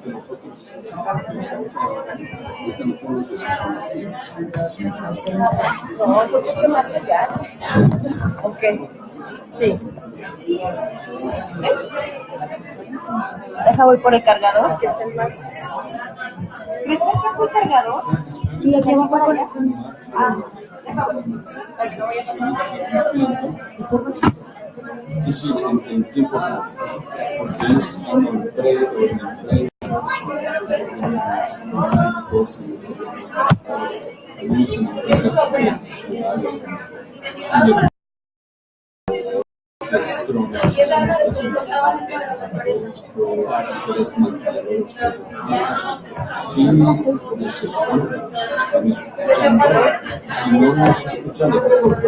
que nosotros ahorita no tenemos decisión. No, un poquito más allá. Ok, sí. Deja, voy por el cargador. Sí, que estén más. ¿Crees que está por el cargador? Sí, aquí abajo por allá. Ah, deja, voy. No voy a pasar. Y sí, en tiempo real, porque ellos están en pre, algunos en empresas nacionales, si nos escuchan, estamos escuchando, si no nos escuchan, de por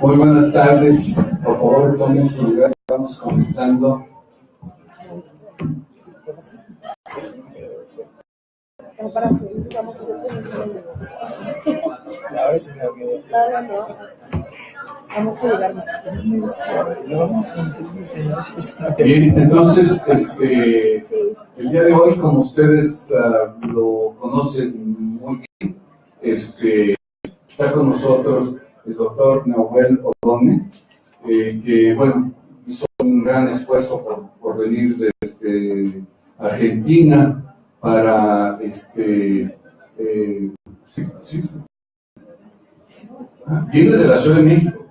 Muy buenas tardes, por favor tomen su lugar, estamos comenzando. Vamos a llegar. Bien, entonces, el día de hoy, como ustedes lo conocen muy bien, está con nosotros el doctor Nahuel Odone, que, bueno, hizo un gran esfuerzo por venir desde Argentina para, viene de la Ciudad de México.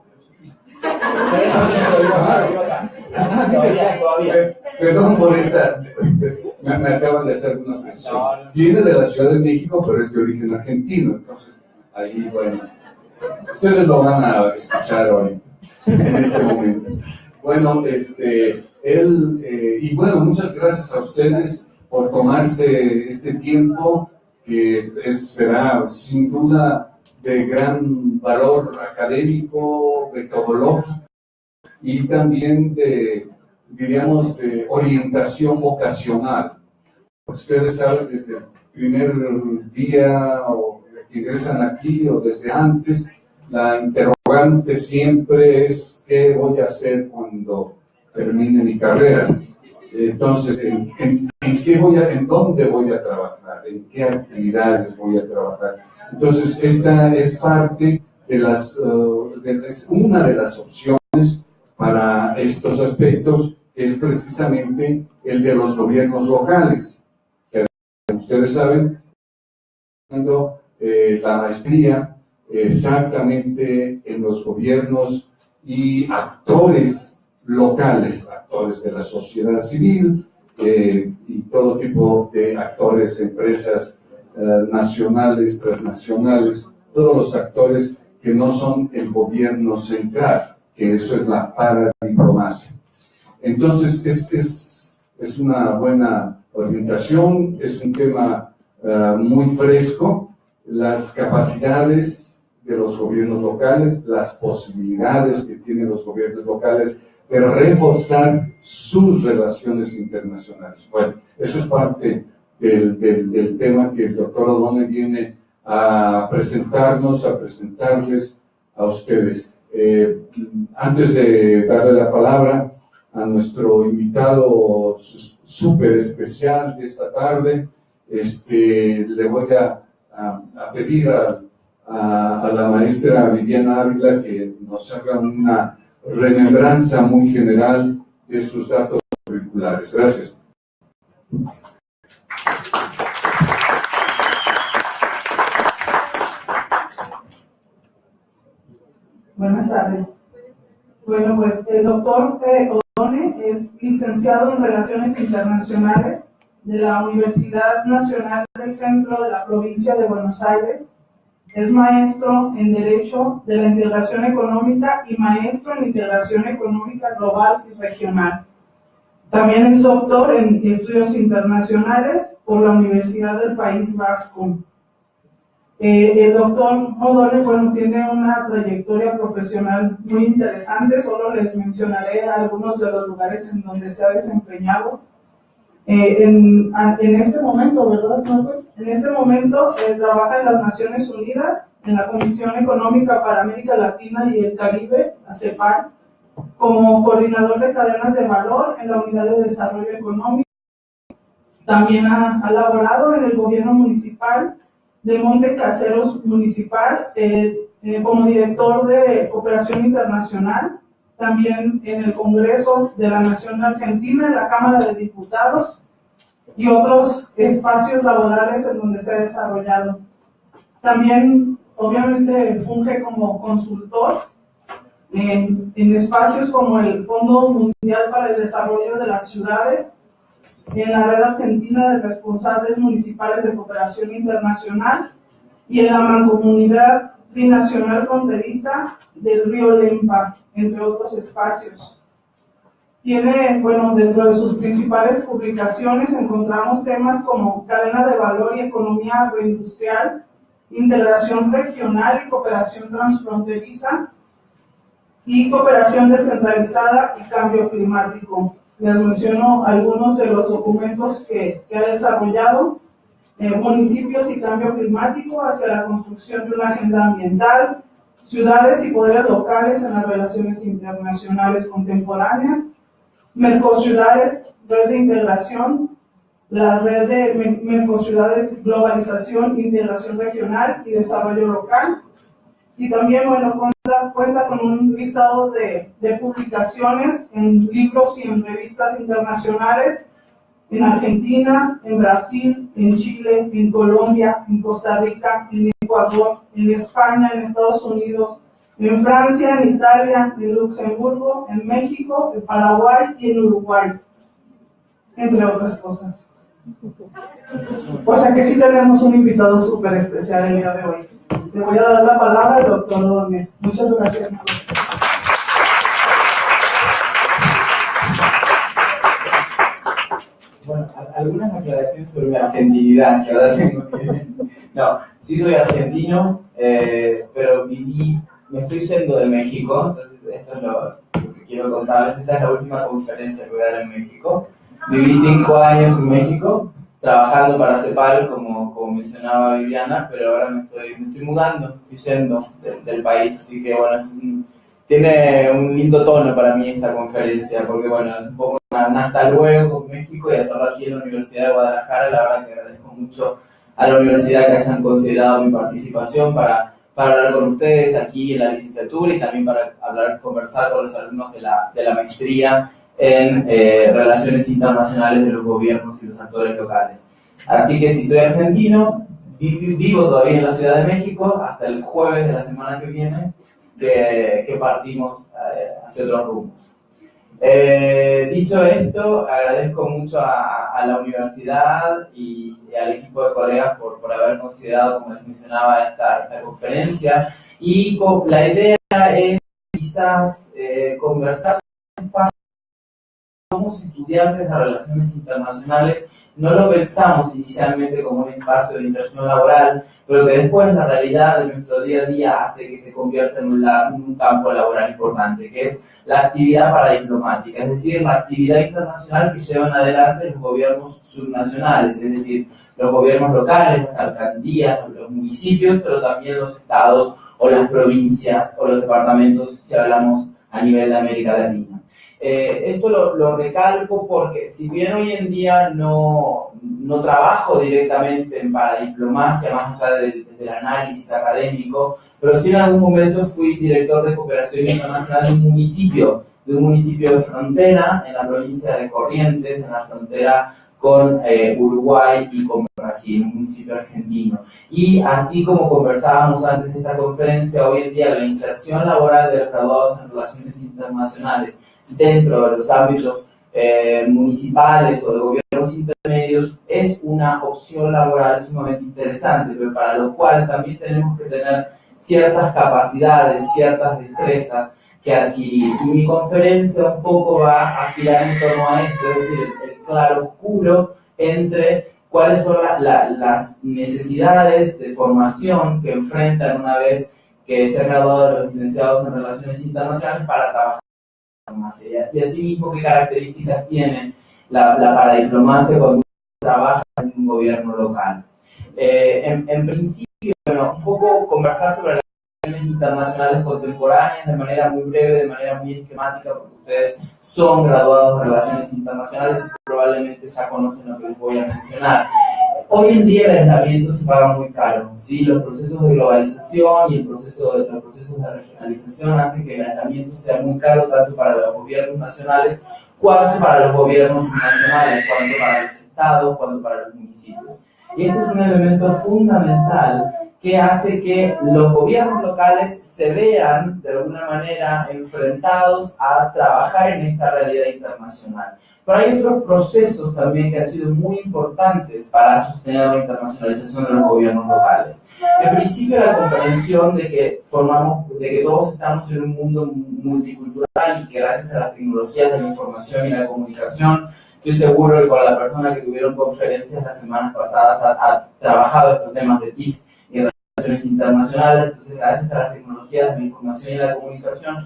Perdón por esta, me acaban de hacer una precisión. Viene de la Ciudad de México, pero es de origen argentino, entonces ahí, bueno, ustedes lo van a escuchar hoy, en este momento. Bueno, y bueno, muchas gracias a ustedes por tomarse este tiempo, que será sin duda de gran valor académico, metodológico, y también diríamos, de orientación vocacional. Ustedes saben, desde el primer día o que ingresan aquí o desde antes, la interrogante siempre es ¿qué voy a hacer cuando termine mi carrera? Entonces, ¿en dónde voy a trabajar? ¿En qué actividades voy a trabajar? Entonces, esta es parte de es una de las opciones para estos aspectos, es precisamente el de los gobiernos locales, que ustedes saben, la maestría exactamente en los gobiernos y actores locales, actores de la sociedad civil y todo tipo de actores, empresas nacionales, transnacionales, todos los actores que no son el gobierno central, que eso es la paradiplomacia. Entonces, es una buena orientación, es un tema muy fresco, las capacidades de los gobiernos locales, las posibilidades que tienen los gobiernos locales de reforzar sus relaciones internacionales. Bueno, eso es parte del tema que el doctor Odone viene a presentarnos, a presentarles a ustedes. Antes de darle la palabra a nuestro invitado súper especial de esta tarde, le voy a pedir a la maestra Viviana Ávila que nos haga una remembranza muy general de sus datos curriculares. Gracias. Buenas tardes. Bueno, pues el doctor Odone es licenciado en Relaciones Internacionales de la Universidad Nacional del Centro de la Provincia de Buenos Aires. Es maestro en Derecho de la Integración Económica y maestro en Integración Económica Global y Regional. También es doctor en Estudios Internacionales por la Universidad del País Vasco. El doctor Odone, bueno, tiene una trayectoria profesional muy interesante. Solo les mencionaré algunos de los lugares en donde se ha desempeñado. En este momento, ¿verdad, Marco? En este momento trabaja en las Naciones Unidas, en la Comisión Económica para América Latina y el Caribe, la CEPAL, como coordinador de cadenas de valor en la Unidad de Desarrollo Económico. También ha laborado en el gobierno municipal de Monte Caseros Municipal como director de Cooperación Internacional, también en el Congreso de la Nación Argentina, en la Cámara de Diputados y otros espacios laborales en donde se ha desarrollado. También, obviamente, funge como consultor en espacios como el Fondo Mundial para el Desarrollo de las Ciudades, en la Red Argentina de Responsables Municipales de Cooperación Internacional y en la Mancomunidad Trinacional Fronteriza del Río Lempa, entre otros espacios. Tiene, bueno, dentro de sus principales publicaciones encontramos temas como cadena de valor y economía agroindustrial, integración regional y cooperación transfronteriza, y cooperación descentralizada y cambio climático. Les menciono algunos de los documentos que ha desarrollado: municipios y cambio climático hacia la construcción de una agenda ambiental, ciudades y poderes locales en las relaciones internacionales contemporáneas, Mercociudades, red de integración, la red de Mercociudades, globalización, integración regional y desarrollo local. Y también, bueno, cuenta con un listado de publicaciones en libros y en revistas internacionales en Argentina, en Brasil, en Chile, en Colombia, en Costa Rica, en Ecuador, en España, en Estados Unidos, en Francia, en Italia, en Luxemburgo, en México, en Paraguay y en Uruguay, entre otras cosas. O sea que sí tenemos un invitado súper especial el día de hoy. Le voy a dar la palabra al doctor Odone. Muchas gracias. Bueno, algunas aclaraciones sobre mi argentinidad, que ahora tengo que... No, sí soy argentino, pero me estoy yendo de México, entonces esto es lo que quiero contarles. Esta es la última conferencia que voy a dar en México. Viví 5 años en México, trabajando para CEPAL, como mencionaba Viviana, pero ahora me estoy mudando, estoy yendo del país, así que bueno, tiene un lindo tono para mí esta conferencia, porque bueno, es un poco un hasta luego con México y hacerlo aquí en la Universidad de Guadalajara. La verdad que agradezco mucho a la universidad que hayan considerado mi participación para hablar con ustedes aquí en la licenciatura y también para conversar con los alumnos de la maestría en Relaciones Internacionales de los Gobiernos y los Actores Locales. Así que si soy argentino, vivo todavía en la Ciudad de México hasta el jueves de la semana que viene, que partimos hacia otros rumbos. Dicho esto, agradezco mucho a la universidad y al equipo de colegas por haber considerado, como les mencionaba, esta conferencia. Y la idea es quizás conversar sobre un espacio. Somos estudiantes de Relaciones Internacionales, no lo pensamos inicialmente como un espacio de inserción laboral, pero que después la realidad de nuestro día a día hace que se convierta en un campo laboral importante, que es la actividad paradiplomática, es decir, la actividad internacional que llevan adelante los gobiernos subnacionales, es decir, los gobiernos locales, las alcaldías, los municipios, pero también los estados o las provincias o los departamentos, si hablamos a nivel de América Latina. Esto lo recalco porque si bien hoy en día no trabajo directamente en paradiplomacia, más allá del análisis académico, pero sí en algún momento fui director de cooperación internacional de un municipio de frontera en la provincia de Corrientes, en la frontera con Uruguay y con Brasil, un municipio argentino. Y así como conversábamos antes de esta conferencia, hoy en día la inserción laboral de los graduados en relaciones internacionales dentro de los ámbitos municipales o de gobiernos intermedios es una opción laboral sumamente interesante, pero para lo cual también tenemos que tener ciertas capacidades, ciertas destrezas que adquirir. Y mi conferencia un poco va a girar en torno a esto, es decir, el claroscuro entre cuáles son las necesidades de formación que enfrentan una vez que se han graduado los licenciados en Relaciones Internacionales para trabajar en diplomacia. Y asimismo, qué características tiene la paradiplomacia cuando uno trabaja en un gobierno local. En principio, bueno, un poco conversar sobre las relaciones internacionales contemporáneas de manera muy breve, de manera muy esquemática, porque ustedes son graduados de Relaciones Internacionales y probablemente ya conocen lo que les voy a mencionar. Hoy en día el aislamiento se paga muy caro, ¿sí? Los procesos de globalización y los procesos de regionalización hacen que el aislamiento sea muy caro tanto para los gobiernos nacionales cuanto para los gobiernos nacionales, cuanto para los estados, cuanto para los municipios. Y este es un elemento fundamental que hace que los gobiernos locales se vean de alguna manera enfrentados a trabajar en esta realidad internacional. Pero hay otros procesos también que han sido muy importantes para sostener la internacionalización de los gobiernos locales. En principio, la comprensión de que todos estamos en un mundo multicultural y que gracias a las tecnologías de la información y la comunicación, estoy seguro que con la persona que tuvieron conferencias las semanas pasadas ha trabajado estos temas de TICs y relaciones internacionales. Entonces, gracias a las tecnologías de la información y la comunicación,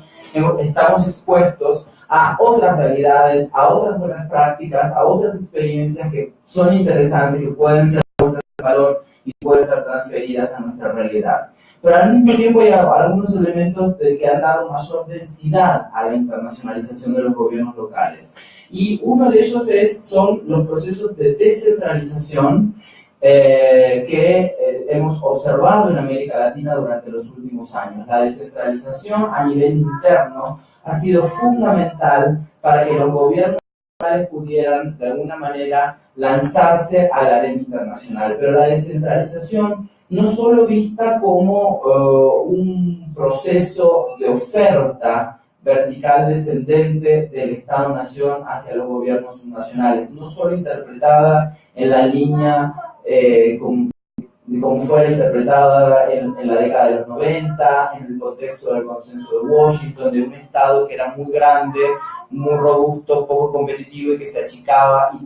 estamos expuestos a otras realidades, a otras buenas prácticas, a otras experiencias que son interesantes, que pueden ser puestas en valor y pueden ser transferidas a nuestra realidad. Pero al mismo tiempo hay algunos elementos que han dado mayor densidad a la internacionalización de los gobiernos locales. Y uno de ellos son los procesos de descentralización que hemos observado en América Latina durante los últimos años. La descentralización a nivel interno ha sido fundamental para que los gobiernos locales pudieran de alguna manera lanzarse a la arena internacional. Pero la descentralización no solo vista como un proceso de oferta vertical descendente del Estado-Nación hacia los gobiernos subnacionales, no solo interpretada en la línea como fuera interpretada en la década de los 90, en el contexto del consenso de Washington, de un Estado que era muy grande, muy robusto, poco competitivo y que se achicaba y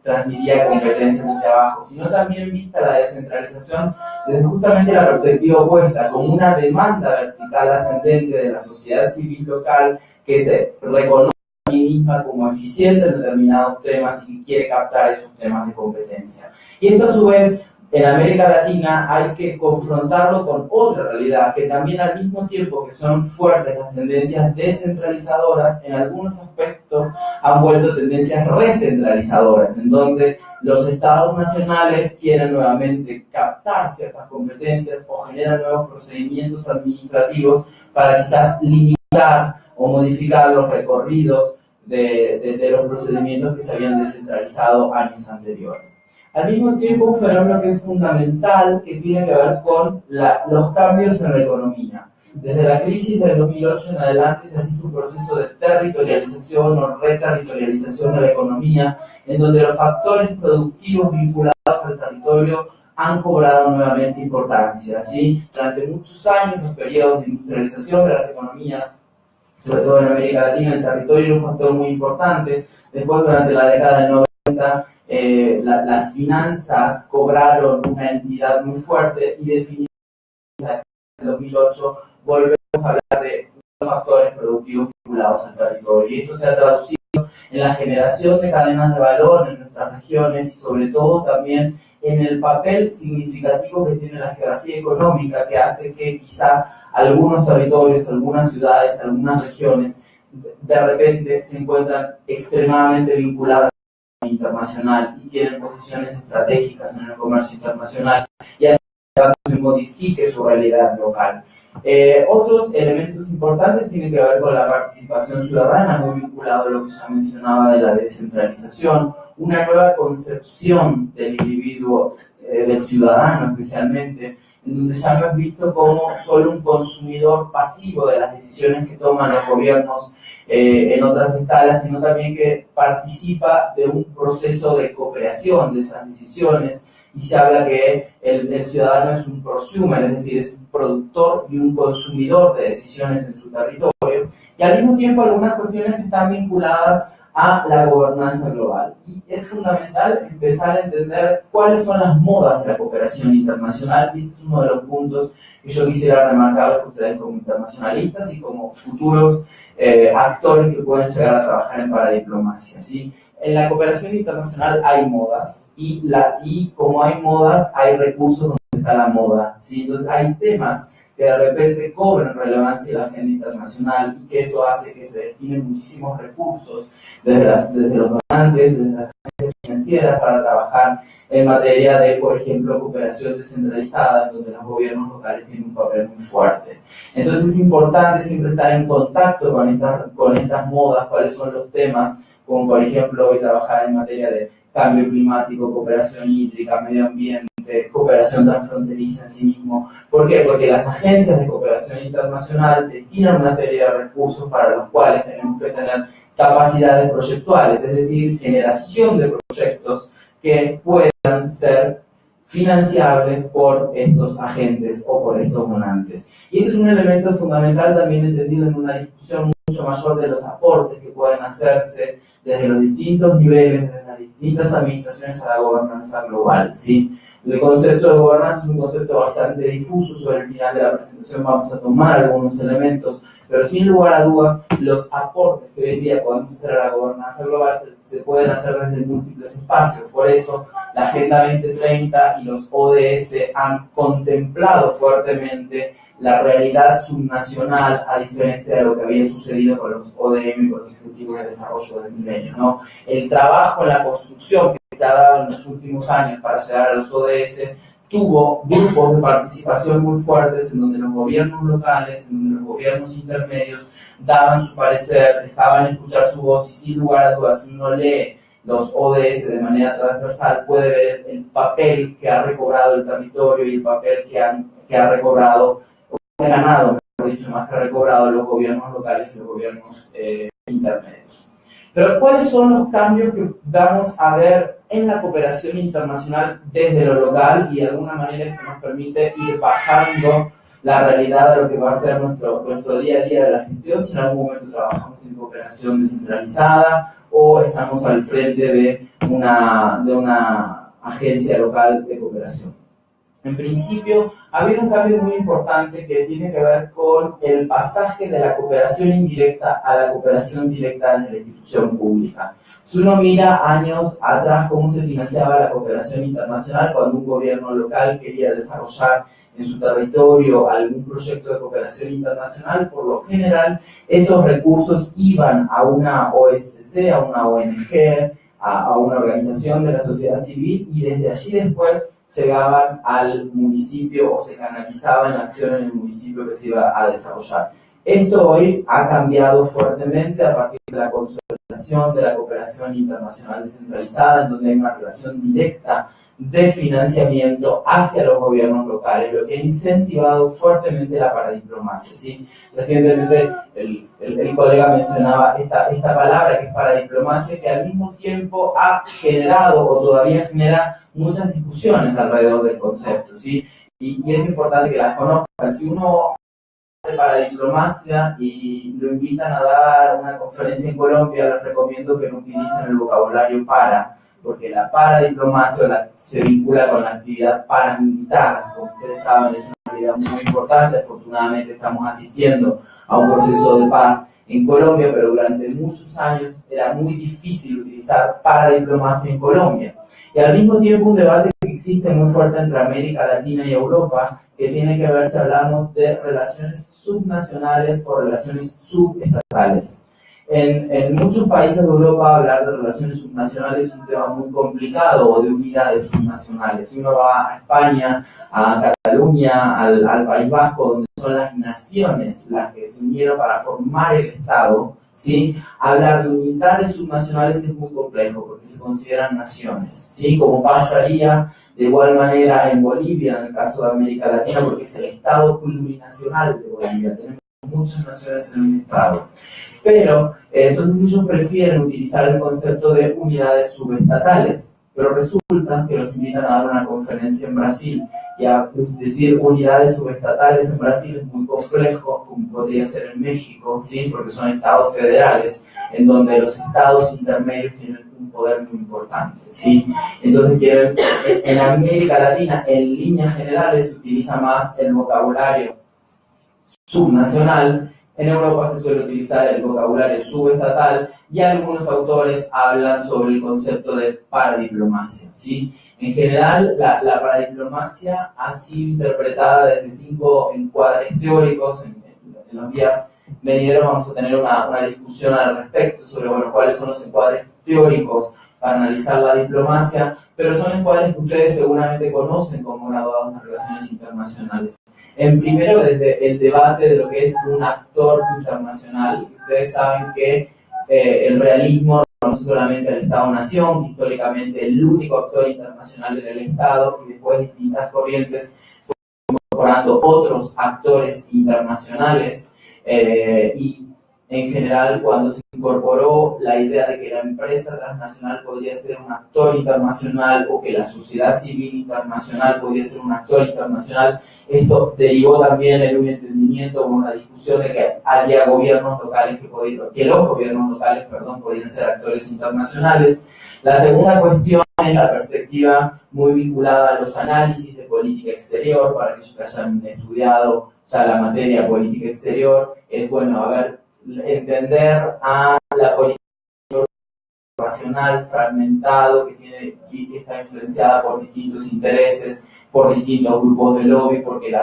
transmitía competencias hacia abajo, sino también vista la descentralización desde justamente la perspectiva opuesta, como una demanda vertical ascendente de la sociedad civil local que se reconoce a sí misma como eficiente en determinados temas y que quiere captar esos temas de competencia. Y esto a su vez en América Latina hay que confrontarlo con otra realidad, que también al mismo tiempo que son fuertes las tendencias descentralizadoras, en algunos aspectos han vuelto tendencias recentralizadoras, en donde los estados nacionales quieren nuevamente captar ciertas competencias o generan nuevos procedimientos administrativos para quizás limitar o modificar los recorridos de los procedimientos que se habían descentralizado años anteriores. Al mismo tiempo, un fenómeno que es fundamental, que tiene que ver con los cambios en la economía. Desde la crisis del 2008 en adelante se ha sido un proceso de territorialización o reterritorialización de la economía, en donde los factores productivos vinculados al territorio han cobrado nuevamente importancia, ¿sí? Durante muchos años, los periodos de industrialización de las economías, sobre todo en América Latina, el territorio era un factor muy importante. Después, durante la década del 90, las finanzas cobraron una entidad muy fuerte y definitivamente en 2008 volvemos a hablar de los factores productivos vinculados al territorio. Y esto se ha traducido en la generación de cadenas de valor en nuestras regiones y sobre todo también en el papel significativo que tiene la geografía económica, que hace que quizás algunos territorios, algunas ciudades, algunas regiones de repente se encuentran extremadamente vinculadas internacional y tienen posiciones estratégicas en el comercio internacional y así se modifique su realidad local. Otros elementos importantes tienen que ver con la participación ciudadana, muy vinculado a lo que ya mencionaba de la descentralización, una nueva concepción del individuo, del ciudadano especialmente, en donde ya no es visto como solo un consumidor pasivo de las decisiones que toman los gobiernos en otras escalas, sino también que participa de un proceso de cooperación de esas decisiones, y se habla que el ciudadano es un prosumer, es decir, es un productor y un consumidor de decisiones en su territorio, y al mismo tiempo algunas cuestiones que están vinculadas a la gobernanza global. Y es fundamental empezar a entender cuáles son las modas de la cooperación internacional, y este es uno de los puntos que yo quisiera remarcarles a ustedes como internacionalistas y como futuros actores que pueden llegar a trabajar en paradiplomacia, ¿sí? En la cooperación internacional hay modas, y como hay modas, hay recursos donde está la moda, ¿sí? Entonces hay temas que de repente cobran relevancia en la agenda internacional, y que eso hace que se destinen muchísimos recursos desde los donantes, desde las agencias financieras, para trabajar en materia de, por ejemplo, cooperación descentralizada, en donde los gobiernos locales tienen un papel muy fuerte. Entonces es importante siempre estar en contacto con estas modas, cuáles son los temas, como por ejemplo hoy trabajar en materia de cambio climático, cooperación hídrica, medio ambiente, cooperación transfronteriza en sí mismo. ¿Por qué? Porque las agencias de cooperación internacional destinan una serie de recursos para los cuales tenemos que tener capacidades proyectuales, es decir, generación de proyectos que puedan ser financiables por estos agentes o por estos donantes. Y este es un elemento fundamental también entendido en una discusión mucho mayor de los aportes que pueden hacerse desde los distintos niveles, desde las distintas administraciones a la gobernanza global, ¿sí? El concepto de gobernanza es un concepto bastante difuso. Sobre el final de la presentación vamos a tomar algunos elementos, pero sin lugar a dudas, los aportes que hoy en día podemos hacer a la gobernanza global se pueden hacer desde múltiples espacios. Por eso, la Agenda 2030 y los ODS han contemplado fuertemente la realidad subnacional, a diferencia de lo que había sucedido con los ODM y con los Objetivos de Desarrollo del Milenio, ¿no? El trabajo en la construcción que se ha dado en los últimos años para llegar a los ODS tuvo grupos de participación muy fuertes, en donde los gobiernos locales, en donde los gobiernos intermedios daban su parecer, dejaban escuchar su voz, y sin lugar a dudas, si uno lee los ODS de manera transversal, puede ver el papel que ha recobrado el territorio y el papel que ha recobrado, o que ha ganado, mejor dicho, más que ha recobrado, los gobiernos locales y los gobiernos intermedios. Pero ¿cuáles son los cambios que vamos a ver en la cooperación internacional desde lo local, y de alguna manera esto nos permite ir bajando la realidad de lo que va a ser nuestro día a día de la gestión, si en algún momento trabajamos en cooperación descentralizada o estamos al frente de una agencia local de cooperación? En principio, ha habido un cambio muy importante que tiene que ver con el pasaje de la cooperación indirecta a la cooperación directa desde la institución pública. Si uno mira años atrás cómo se financiaba la cooperación internacional, cuando un gobierno local quería desarrollar en su territorio algún proyecto de cooperación internacional, por lo general esos recursos iban a una OSC, a una ONG, a una organización de la sociedad civil, y desde allí después llegaban al municipio o se canalizaban la acción en el municipio que se iba a desarrollar. Esto hoy ha cambiado fuertemente a partir de la consolidación de la cooperación internacional descentralizada, en donde hay una relación directa de financiamiento hacia los gobiernos locales, lo que ha incentivado fuertemente la paradiplomacia, ¿sí? Recientemente el colega mencionaba esta palabra que es paradiplomacia, que al mismo tiempo ha generado o todavía genera muchas discusiones alrededor del concepto, ¿sí? Y es importante que las conozcan. Si uno habla de paradiplomacia y lo invitan a dar una conferencia en Colombia, les recomiendo que no utilicen el vocabulario para, porque la paradiplomacia se vincula con la actividad paramilitar. Como ustedes saben, es una actividad muy importante. Afortunadamente estamos asistiendo a un proceso de paz en Colombia, pero durante muchos años era muy difícil utilizar paradiplomacia en Colombia. Y al mismo tiempo un debate que existe muy fuerte entre América Latina y Europa, que tiene que ver si hablamos de relaciones subnacionales o relaciones subestatales. En muchos países de Europa hablar de relaciones subnacionales es un tema muy complicado, o de unidades subnacionales. Si uno va a España, a Cataluña, al País Vasco, donde son las naciones las que se unieron para formar el Estado, ¿sí? Hablar de unidades subnacionales es muy complejo porque se consideran naciones, ¿sí? Como pasaría de igual manera en Bolivia, en el caso de América Latina, porque es el Estado plurinacional de Bolivia. Tenemos muchas naciones en un Estado. Pero, entonces ellos prefieren utilizar el concepto de unidades subestatales, pero resulta que los invitan a dar una conferencia en Brasil y a decir unidades subestatales en Brasil es muy complejo, como podría ser en México, ¿sí? Porque son estados federales, en donde los estados intermedios tienen un poder muy importante, ¿sí? Entonces en América Latina, en líneas generales, se utiliza más el vocabulario subnacional. En Europa se suele utilizar el vocabulario subestatal y algunos autores hablan sobre el concepto de paradiplomacia, ¿sí? En general, la paradiplomacia ha sido interpretada desde 5 encuadres teóricos. En los días venideros vamos a tener una discusión al respecto sobre, bueno, cuáles son los encuadres teóricos para analizar la diplomacia, pero son encuadres que ustedes seguramente conocen como graduados en relaciones internacionales. En primero, desde el debate de lo que es un actor internacional. Ustedes saben que el realismo no es solamente el Estado-Nación, que históricamente el único actor internacional era el Estado, y después distintas corrientes fueron incorporando otros actores internacionales, y en general cuando se incorporó la idea de que la empresa transnacional podría ser un actor internacional o que la sociedad civil internacional podría ser un actor internacional, esto derivó también en un entendimiento, una discusión de que había gobiernos locales que los gobiernos locales, podían ser actores internacionales. La segunda cuestión es la perspectiva muy vinculada a los análisis de política exterior. Para aquellos que hayan estudiado ya la materia política exterior, es bueno entender a la política nacional fragmentado que está influenciada por distintos intereses, por distintos grupos de lobby, porque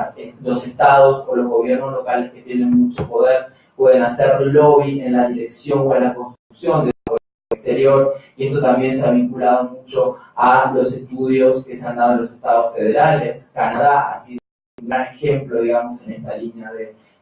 los estados o los gobiernos locales que tienen mucho poder pueden hacer lobby en la dirección o en la construcción de la política exterior, y esto también se ha vinculado mucho a los estudios que se han dado en los estados federales. Canadá ha sido un gran ejemplo, digamos, en esta línea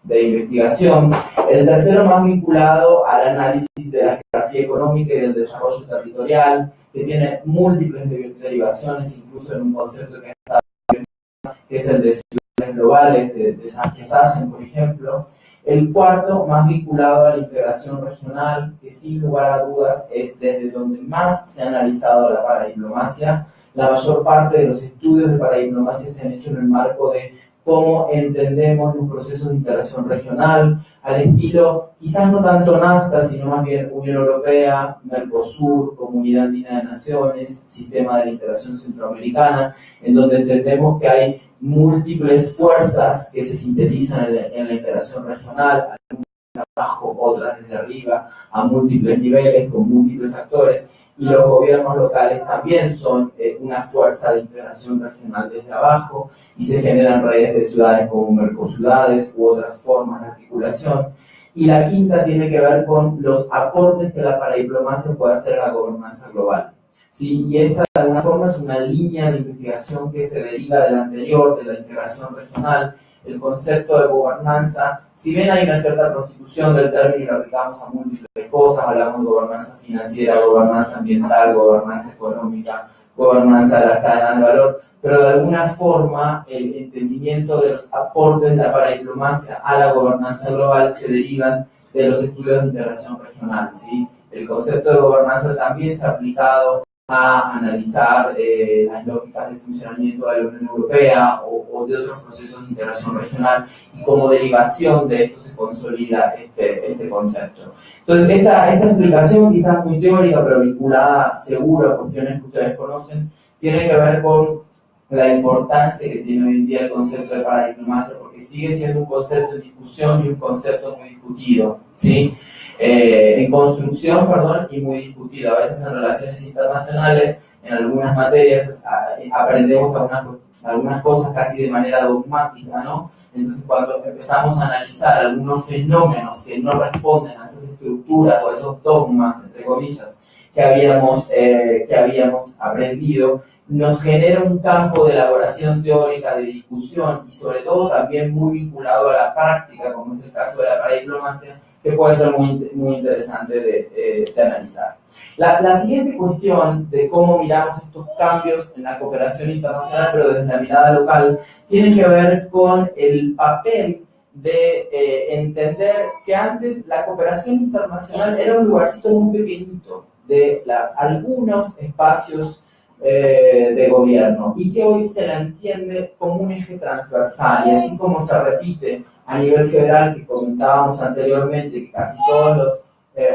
de investigación. El tercero, más vinculado al análisis de la geografía económica y del desarrollo territorial, que tiene múltiples derivaciones, incluso en un concepto que es el de ciudades globales, de Sánchez Hacen, por ejemplo. El cuarto, más vinculado a la integración regional, que sin lugar a dudas es desde donde más se ha analizado la paradiplomacia. La mayor parte de los estudios de paradiplomacia se han hecho en el marco de cómo entendemos los procesos de integración regional, al estilo, quizás no tanto NAFTA, sino más bien Unión Europea, Mercosur, Comunidad Andina de Naciones, Sistema de la Integración Centroamericana, en donde entendemos que hay múltiples fuerzas que se sintetizan en la integración regional, algunas abajo, otras desde arriba, a múltiples niveles, con múltiples actores, y los gobiernos locales también son una fuerza de integración regional desde abajo, y se generan redes de ciudades como mercocidades u otras formas de articulación. Y la quinta tiene que ver con los aportes que la paradiplomacia puede hacer a la gobernanza global. ¿Sí? Y esta de alguna forma es una línea de investigación que se deriva de la anterior, de la integración regional. El concepto de gobernanza, si bien hay una cierta prostitución del término y lo aplicamos a múltiples cosas, hablamos de gobernanza financiera, gobernanza ambiental, gobernanza económica, gobernanza de las cadenas de valor, pero de alguna forma el entendimiento de los aportes de la paradiplomacia a la gobernanza global se derivan de los estudios de integración regional, ¿sí? El concepto de gobernanza también se ha aplicado a analizar las lógicas de funcionamiento de la Unión Europea o de otros procesos de integración regional, y como derivación de esto se consolida este concepto. Entonces, esta explicación, quizás muy teórica, pero vinculada seguro a cuestiones que ustedes conocen, tiene que ver con la importancia que tiene hoy en día el concepto de paradiplomacia, porque sigue siendo un concepto en discusión y un concepto muy discutido, ¿sí? En construcción, y muy discutido. A veces en relaciones internacionales, en algunas materias, aprendemos algunas cosas casi de manera dogmática, ¿no? Entonces, cuando empezamos a analizar algunos fenómenos que no responden a esas estructuras o a esos dogmas, entre comillas, que habíamos aprendido, nos genera un campo de elaboración teórica, de discusión y sobre todo también muy vinculado a la práctica, como es el caso de la paradiplomacia, que puede ser muy interesante de analizar. La siguiente cuestión de cómo miramos estos cambios en la cooperación internacional, pero desde la mirada local, tiene que ver con el papel de entender que antes la cooperación internacional era un lugarcito muy pequeñito de algunos espacios de gobierno y que hoy se la entiende como un eje transversal, y así como se repite a nivel federal, que comentábamos anteriormente, que casi todos los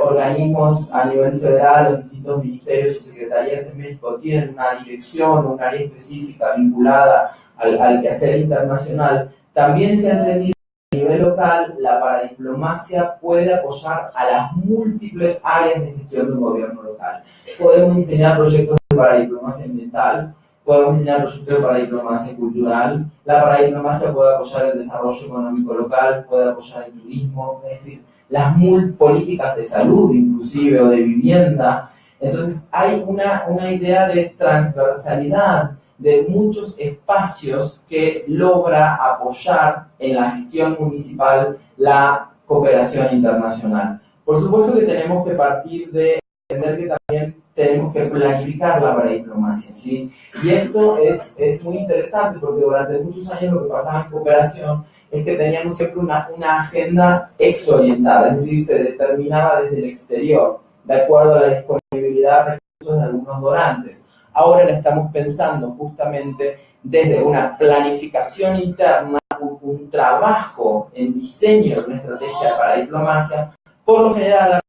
organismos a nivel federal, los distintos ministerios o secretarías en México tienen una dirección o un área específica vinculada al quehacer internacional, también se ha entendido que a nivel local la paradiplomacia puede apoyar a las múltiples áreas de gestión de un gobierno local. Podemos diseñar proyectos de paradiplomacia ambiental, podemos diseñar proyectos de paradiplomacia cultural, la paradiplomacia puede apoyar el desarrollo económico local, puede apoyar el turismo, es decir, las políticas de salud inclusive o de vivienda. Entonces hay una idea de transversalidad de muchos espacios que logra apoyar en la gestión municipal la cooperación internacional. Por supuesto que tenemos que partir de entender que también tenemos que planificar la paradiplomacia, ¿sí? Y esto es muy interesante porque durante muchos años lo que pasaba en cooperación es que teníamos siempre una agenda exorientada, es decir, se determinaba desde el exterior, de acuerdo a la disponibilidad de recursos de algunos donantes. Ahora la estamos pensando justamente desde una planificación interna, un trabajo en diseño de una estrategia para diplomacia, por lo general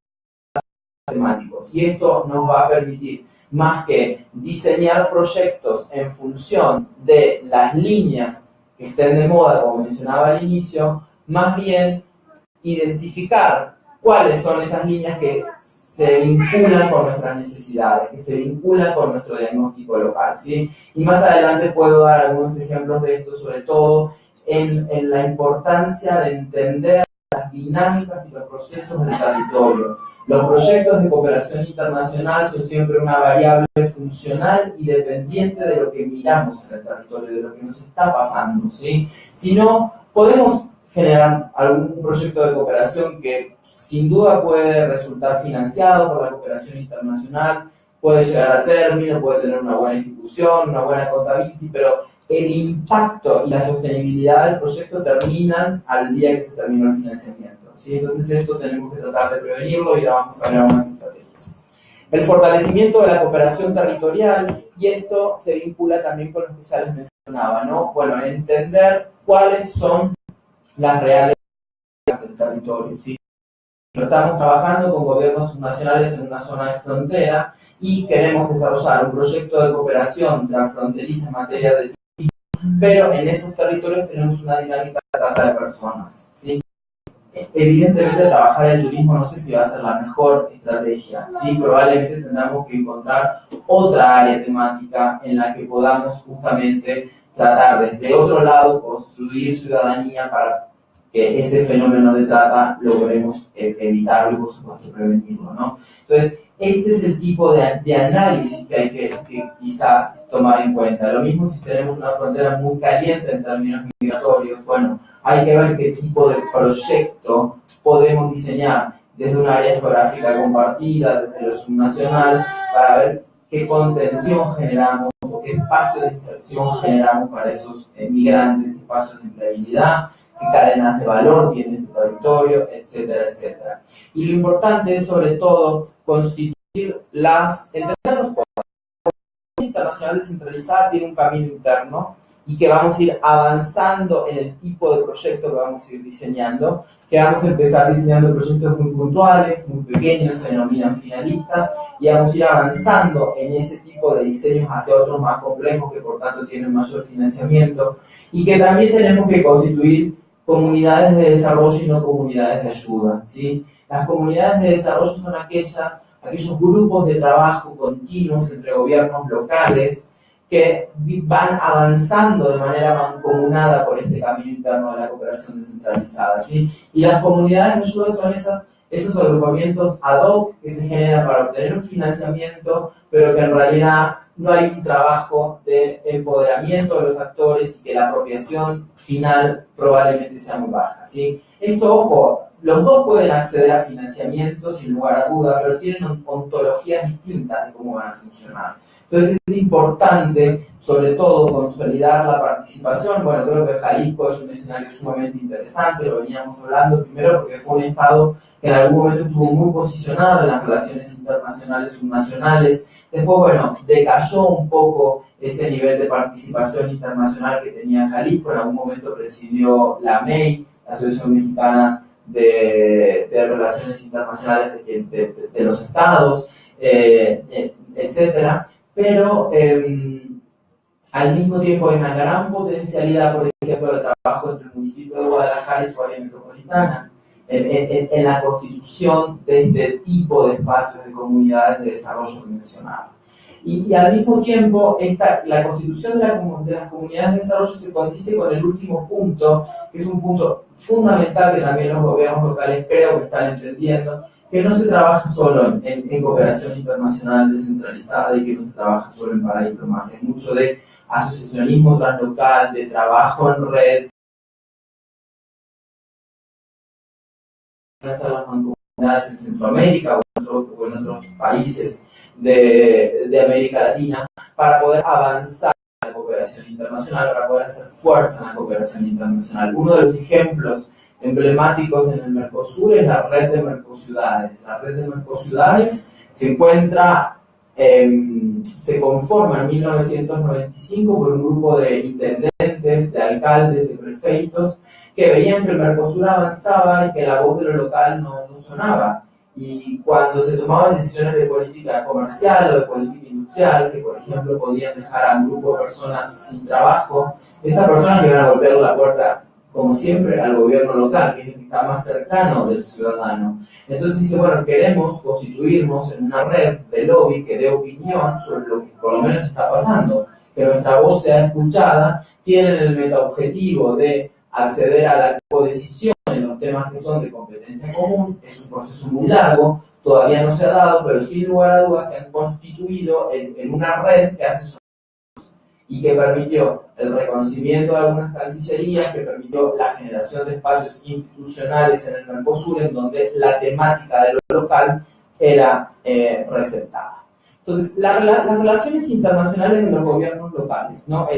temáticos. Y esto nos va a permitir, más que diseñar proyectos en función de las líneas que estén de moda, como mencionaba al inicio, más bien identificar cuáles son esas líneas que se vinculan con nuestras necesidades, que se vinculan con nuestro diagnóstico local, ¿sí? Y más adelante puedo dar algunos ejemplos de esto, sobre todo en la importancia de entender las dinámicas y los procesos del territorio. Los proyectos de cooperación internacional son siempre una variable funcional y dependiente de lo que miramos en el territorio, de lo que nos está pasando, ¿sí? Si no, podemos generar algún proyecto de cooperación que sin duda puede resultar financiado por la cooperación internacional, puede llegar a término, puede tener una buena ejecución, una buena contabilidad, pero el impacto y la sostenibilidad del proyecto terminan al día que se terminó el financiamiento, ¿sí? Entonces esto tenemos que tratar de prevenirlo y ahora vamos a ver algunas estrategias. El fortalecimiento de la cooperación territorial, y esto se vincula también con lo que ya les mencionaba, ¿no? Bueno, entender cuáles son las reales del territorio, ¿sí? Estamos trabajando con gobiernos subnacionales en una zona de frontera y queremos desarrollar un proyecto de cooperación transfronteriza en materia de turismo, pero en esos territorios tenemos una dinámica de trata de personas, ¿sí? Evidentemente trabajar el turismo no sé si va a ser la mejor estrategia, ¿sí? Probablemente tendremos que encontrar otra área temática en la que podamos justamente tratar desde otro lado, construir ciudadanía para que ese fenómeno de trata logremos evitarlo y por supuesto prevenirlo, ¿no? Entonces, este es el tipo de análisis que hay que quizás tomar en cuenta. Lo mismo si tenemos una frontera muy caliente en términos migratorios, bueno, hay que ver qué tipo de proyecto podemos diseñar desde un área geográfica compartida, desde lo subnacional, para ver qué contención generamos o qué espacio de inserción generamos para esos migrantes, qué espacios de empleabilidad, qué cadenas de valor tiene este territorio, etcétera, etcétera. Y lo importante es sobre todo constituir entender dos cosas. La cooperación internacional descentralizada tiene un camino interno y que vamos a ir avanzando en el tipo de proyecto que vamos a ir diseñando, que vamos a empezar diseñando proyectos muy puntuales, muy pequeños, se denominan finalistas, y vamos a ir avanzando en ese tipo de diseños hacia otros más complejos que por tanto tienen mayor financiamiento, y que también tenemos que constituir comunidades de desarrollo y no comunidades de ayuda, ¿sí? Las comunidades de desarrollo son aquellos grupos de trabajo continuos entre gobiernos locales que van avanzando de manera mancomunada por este camino interno de la cooperación descentralizada, ¿sí? Y las comunidades de ayuda son esos agrupamientos ad hoc que se generan para obtener un financiamiento, pero que en realidad no hay un trabajo de empoderamiento de los actores y que la apropiación final probablemente sea muy baja, ¿sí? Esto, ojo, los dos pueden acceder a financiamiento sin lugar a duda, pero tienen ontologías distintas de cómo van a funcionar. Entonces es importante, sobre todo, consolidar la participación. Bueno, creo que Jalisco es un escenario sumamente interesante, lo veníamos hablando primero porque fue un estado que en algún momento estuvo muy posicionado en las relaciones internacionales subnacionales. Después, bueno, decayó un poco ese nivel de participación internacional que tenía Jalisco. En algún momento presidió la AMEI, la Asociación Mexicana de Relaciones Internacionales de los Estados, etcétera. Pero al mismo tiempo hay una gran potencialidad, por ejemplo, de trabajo entre el municipio de Guadalajara y su área metropolitana, en la constitución de este tipo de espacios de comunidades de desarrollo que mencionaba. Y al mismo tiempo, la constitución de las comunidades de desarrollo se condice con el último punto, que es un punto fundamental que también los gobiernos locales creo que están entendiendo, que no se trabaja solo en cooperación internacional descentralizada y que no se trabaja solo en paradiplomacia. Hay mucho de asociacionismo translocal, de trabajo en red, las mancomunidades en Centroamérica o en otros países de América Latina para poder avanzar en la cooperación internacional, para poder hacer fuerza en la cooperación internacional. Uno de los ejemplos emblemáticos en el Mercosur es la red de Mercociudades. La red de Mercociudades se conforma en 1995 por un grupo de intendentes, de alcaldes, de prefeitos, que veían que el Mercosur avanzaba y que la voz de lo local no sonaba. Y cuando se tomaban decisiones de política comercial o de política industrial, que por ejemplo podían dejar a un grupo de personas sin trabajo, estas personas iban a golpear la puerta, como siempre, al gobierno local, que es el que está más cercano del ciudadano. Entonces dice, bueno, queremos constituirnos en una red de lobby que dé opinión sobre lo que por lo menos está pasando, que nuestra voz sea escuchada, tienen el metaobjetivo de acceder a la codecisión en los temas que son de competencia común. Es un proceso muy largo, todavía no se ha dado, pero sin lugar a dudas se han constituido en una red que hace y que permitió el reconocimiento de algunas cancillerías, que permitió la generación de espacios institucionales en el Mercosur en donde la temática de lo local era receptada. Entonces, las relaciones internacionales de los gobiernos locales, ¿no?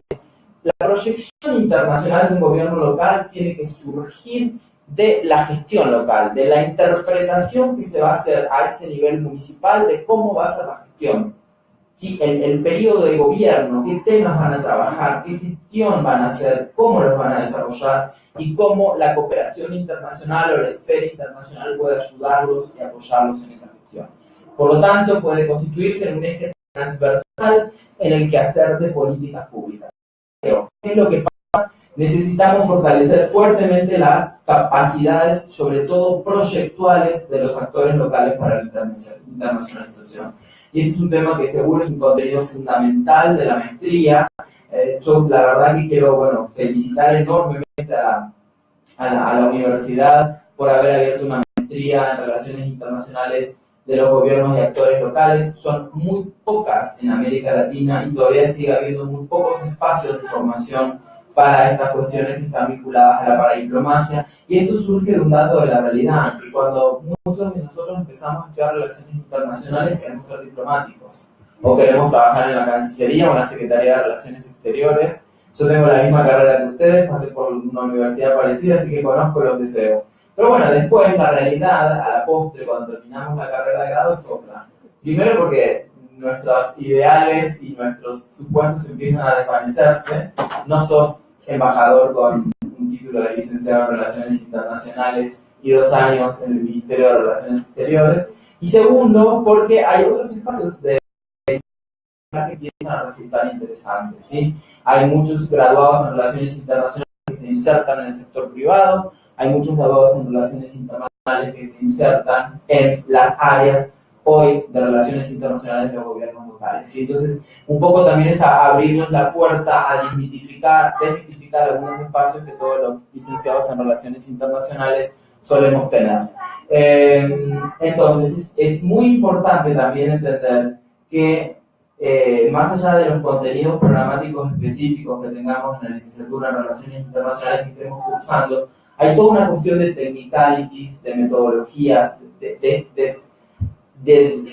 La proyección internacional de un gobierno local tiene que surgir de la gestión local, de la interpretación que se va a hacer a ese nivel municipal de cómo va a ser la gestión. ¿Sí? El periodo de gobierno, qué temas van a trabajar, qué gestión van a hacer, cómo los van a desarrollar y cómo la cooperación internacional o la esfera internacional puede ayudarlos y apoyarlos en esa gestión. Por lo tanto, puede constituirse en un eje transversal en el quehacer de políticas públicas. ¿Qué es lo que pasa? Necesitamos fortalecer fuertemente las capacidades, sobre todo proyectuales, de los actores locales para la internacionalización. Y este es un tema que seguro es un contenido fundamental de la maestría. Yo la verdad que quiero felicitar enormemente a la universidad por haber abierto una maestría en Relaciones Internacionales de los Gobiernos y Actores Locales. Son muy pocas en América Latina y todavía sigue habiendo muy pocos espacios de formación para estas cuestiones que están vinculadas a la paradiplomacia. Y esto surge de un dato de la realidad, que cuando muchos de nosotros empezamos a estudiar relaciones internacionales queremos ser diplomáticos, o queremos trabajar en la Cancillería o en la Secretaría de Relaciones Exteriores. Yo tengo la misma carrera que ustedes, pasé por una universidad parecida, así que conozco los deseos. Pero bueno, después la realidad, a la postre, cuando terminamos la carrera de grado, es otra. Primero porque nuestros ideales y nuestros supuestos empiezan a desvanecerse. No sos embajador con un título de licenciado en Relaciones Internacionales y 2 años en el Ministerio de Relaciones Exteriores. Y segundo, porque hay otros espacios de que empiezan a resultar interesantes, ¿sí? Hay muchos graduados en Relaciones Internacionales que se insertan en el sector privado, hay muchos graduados en Relaciones Internacionales que se insertan en las áreas hoy de Relaciones Internacionales de los gobiernos locales. ¿Sí? Entonces, un poco también es a abrirnos la puerta a desmitificar algunos espacios que todos los licenciados en Relaciones Internacionales solemos tener. Entonces, es muy importante también entender que más allá de los contenidos programáticos específicos que tengamos en la licenciatura en Relaciones Internacionales que estemos cursando, hay toda una cuestión de technicalities, de metodologías, de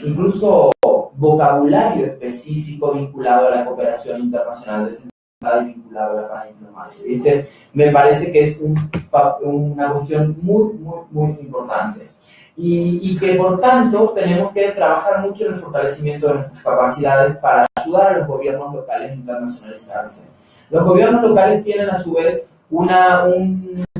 incluso vocabulario específico vinculado a la cooperación internacional descentralizada y vinculado a la paz y diplomacia. Me parece que es una cuestión muy importante. Y que por tanto tenemos que trabajar mucho en el fortalecimiento de nuestras capacidades para ayudar a los gobiernos locales a internacionalizarse. Los gobiernos locales tienen a su vez un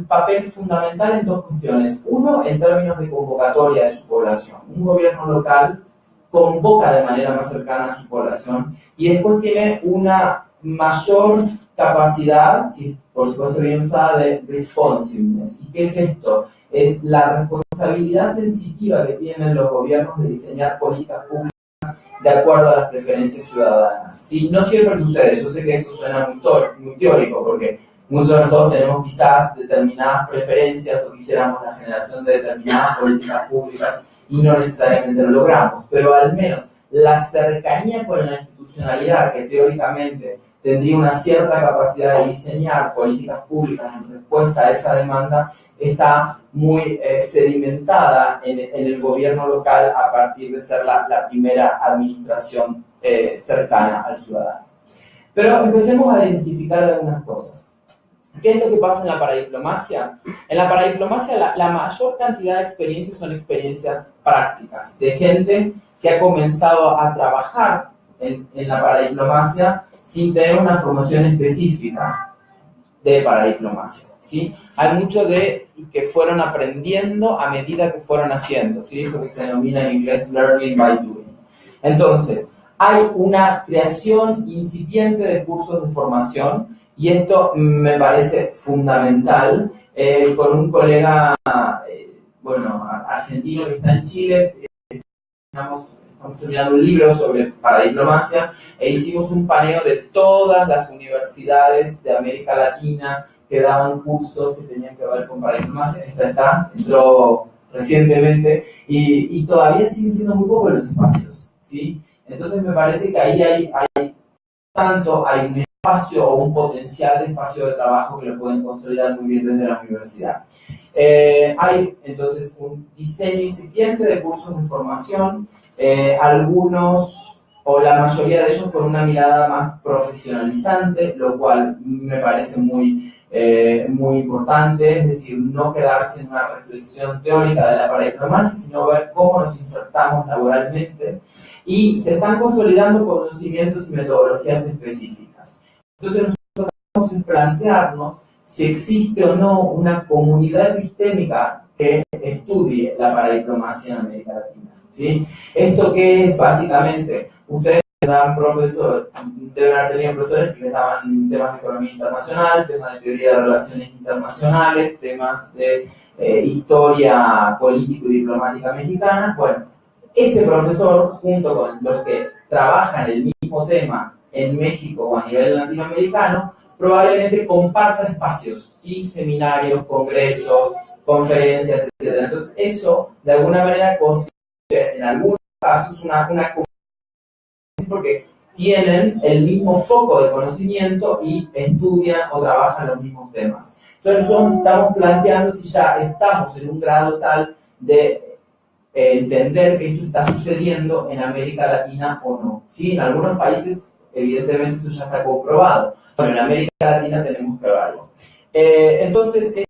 papel fundamental en dos cuestiones. Uno, en términos de convocatoria de su población. Un gobierno local convoca de manera más cercana a su población y después tiene una mayor capacidad, por supuesto bien usada, de responsiveness. ¿Y qué es esto? Es la responsabilidad sensitiva que tienen los gobiernos de diseñar políticas públicas de acuerdo a las preferencias ciudadanas. ¿Sí? No siempre sucede, yo sé que esto suena muy teórico, porque muchos de nosotros tenemos quizás determinadas preferencias o quisiéramos la generación de determinadas políticas públicas y no necesariamente lo logramos, pero al menos la cercanía con la institucionalidad que teóricamente tendría una cierta capacidad de diseñar políticas públicas en respuesta a esa demanda, está muy sedimentada en el gobierno local a partir de ser la primera administración cercana al ciudadano. Pero empecemos a identificar algunas cosas. ¿Qué es lo que pasa en la paradiplomacia? En la paradiplomacia la mayor cantidad de experiencias son experiencias prácticas, de gente que ha comenzado a trabajar en la paradiplomacia sin tener una formación específica de paradiplomacia, ¿sí? Hay mucho de que fueron aprendiendo a medida que fueron haciendo, ¿sí? Eso que se denomina en inglés learning by doing. Entonces, hay una creación incipiente de cursos de formación y esto me parece fundamental. Con un colega argentino que está en Chile, estamos terminando un libro sobre paradiplomacia e hicimos un paneo de todas las universidades de América Latina que daban cursos que tenían que ver con paradiplomacia. Entró recientemente y todavía siguen siendo muy pocos los espacios, ¿sí? Entonces me parece que ahí hay un espacio o un potencial de espacio de trabajo que lo pueden consolidar muy bien desde la universidad. Hay entonces un diseño incipiente de cursos de formación, algunos o la mayoría de ellos con una mirada más profesionalizante, lo cual me parece muy importante, es decir, no quedarse en una reflexión teórica de la paradiplomacia, sino ver cómo nos insertamos laboralmente, y se están consolidando conocimientos y metodologías específicas. Entonces nosotros vamos a plantearnos si existe o no una comunidad epistémica que estudie la paradiplomacia en América Latina, ¿sí? ¿Esto qué es? Básicamente, ustedes deben haber tenido profesores que les daban temas de economía internacional, temas de teoría de relaciones internacionales, temas de historia político y diplomática mexicana. Bueno, ese profesor, junto con los que trabajan el mismo tema en México o a nivel latinoamericano, probablemente comparta espacios, ¿sí? Seminarios, congresos, conferencias, etc. Entonces, eso, de alguna manera, constituye en algunos casos una comunidad, porque tienen el mismo foco de conocimiento y estudian o trabajan los mismos temas. Entonces, nosotros estamos planteando si ya estamos en un grado tal de entender que esto está sucediendo en América Latina o no. ¿Sí? En algunos países, evidentemente, esto ya está comprobado. Bueno, en América Latina tenemos que verlo. Entonces, esto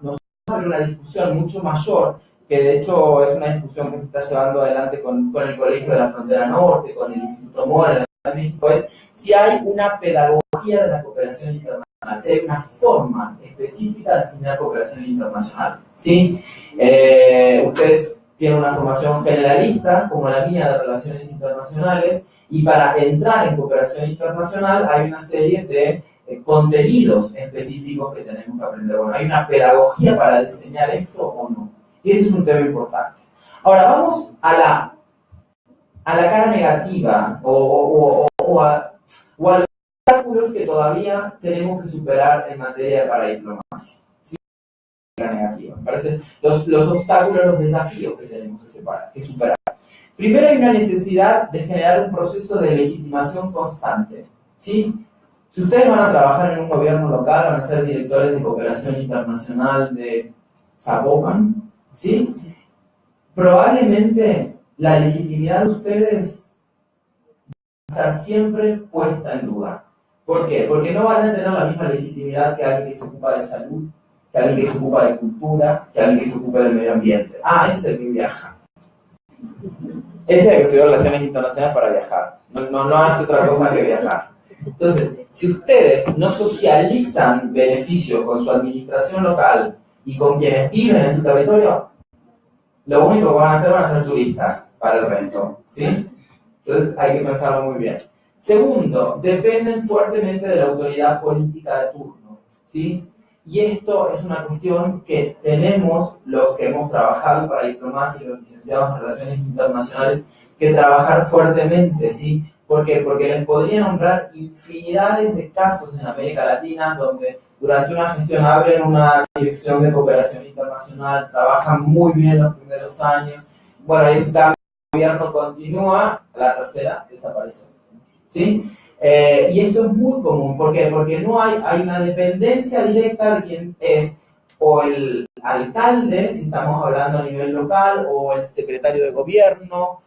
nos abre una discusión mucho mayor, que de hecho es una discusión que se está llevando adelante con el Colegio de la Frontera Norte, con el Instituto Mora en la Ciudad de México, es si hay una pedagogía de la cooperación internacional, si hay una forma específica de enseñar cooperación internacional, ¿sí? Ustedes tienen una formación generalista, como la mía, de relaciones internacionales, y para entrar en cooperación internacional hay una serie de contenidos específicos que tenemos que aprender. Bueno, ¿hay una pedagogía para diseñar esto o no? Y ese es un tema importante. Ahora, vamos a la cara negativa o a los obstáculos que todavía tenemos que superar en materia de paradiplomacia. negativa. Me parece los obstáculos, los desafíos que tenemos que superar. Primero hay una necesidad de generar un proceso de legitimación constante, ¿sí? Si ustedes van a trabajar en un gobierno local, van a ser directores de cooperación internacional de Zapopan, ¿sí? Probablemente la legitimidad de ustedes va a estar siempre puesta en duda. ¿Por qué? Porque no van a tener la misma legitimidad que alguien que se ocupa de salud, que alguien que se ocupa de cultura, que alguien que se ocupe del medio ambiente. Ah, ese es el que viaja. Ese es el que estudió relaciones internacionales para viajar. No hace otra cosa que viajar. Entonces, si ustedes no socializan beneficios con su administración local y con quienes viven en su territorio, lo único que van a ser turistas para el resto, ¿sí? Entonces hay que pensarlo muy bien. Segundo, dependen fuertemente de la autoridad política de turno, ¿sí? Y esto es una cuestión que tenemos los que hemos trabajado para diplomacia y los licenciados en relaciones internacionales que trabajar fuertemente, ¿sí? ¿Por qué? Porque les podría nombrar infinidades de casos en América Latina donde durante una gestión abren una dirección de cooperación internacional, trabajan muy bien los primeros años, bueno, ahí un cambio de gobierno continúa, la tercera desapareció, ¿sí? Y esto es muy común, ¿por qué? Porque no hay una dependencia directa de quien es o el alcalde, si estamos hablando a nivel local, o el secretario de gobierno,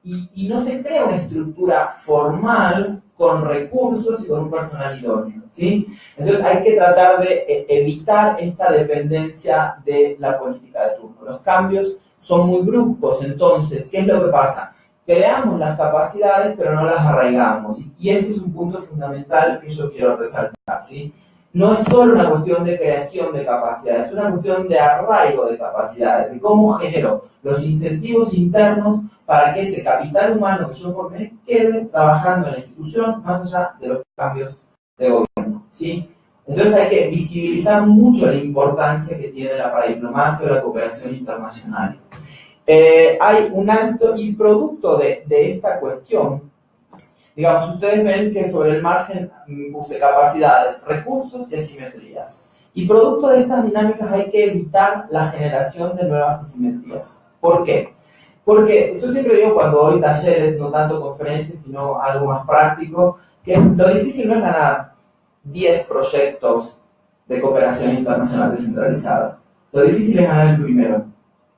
y no se crea una estructura formal con recursos y con un personal idóneo, ¿sí? Entonces hay que tratar de evitar esta dependencia de la política de turno. Los cambios son muy bruscos, entonces, ¿qué es lo que pasa? Creamos las capacidades, pero no las arraigamos. Y este es un punto fundamental que yo quiero resaltar, ¿sí? No es solo una cuestión de creación de capacidades, es una cuestión de arraigo de capacidades, de cómo genero los incentivos internos para que ese capital humano que yo formé quede trabajando en la institución más allá de los cambios de gobierno, ¿sí? Entonces hay que visibilizar mucho la importancia que tiene la paradiplomacia o la cooperación internacional. Hay un alto, y producto de esta cuestión, digamos, ustedes ven que sobre el margen puse capacidades, recursos y asimetrías. Y producto de estas dinámicas hay que evitar la generación de nuevas asimetrías. ¿Por qué? Porque yo siempre digo cuando doy talleres, no tanto conferencias, sino algo más práctico, que lo difícil no es ganar 10 proyectos de cooperación internacional descentralizada. Lo difícil es ganar el primero,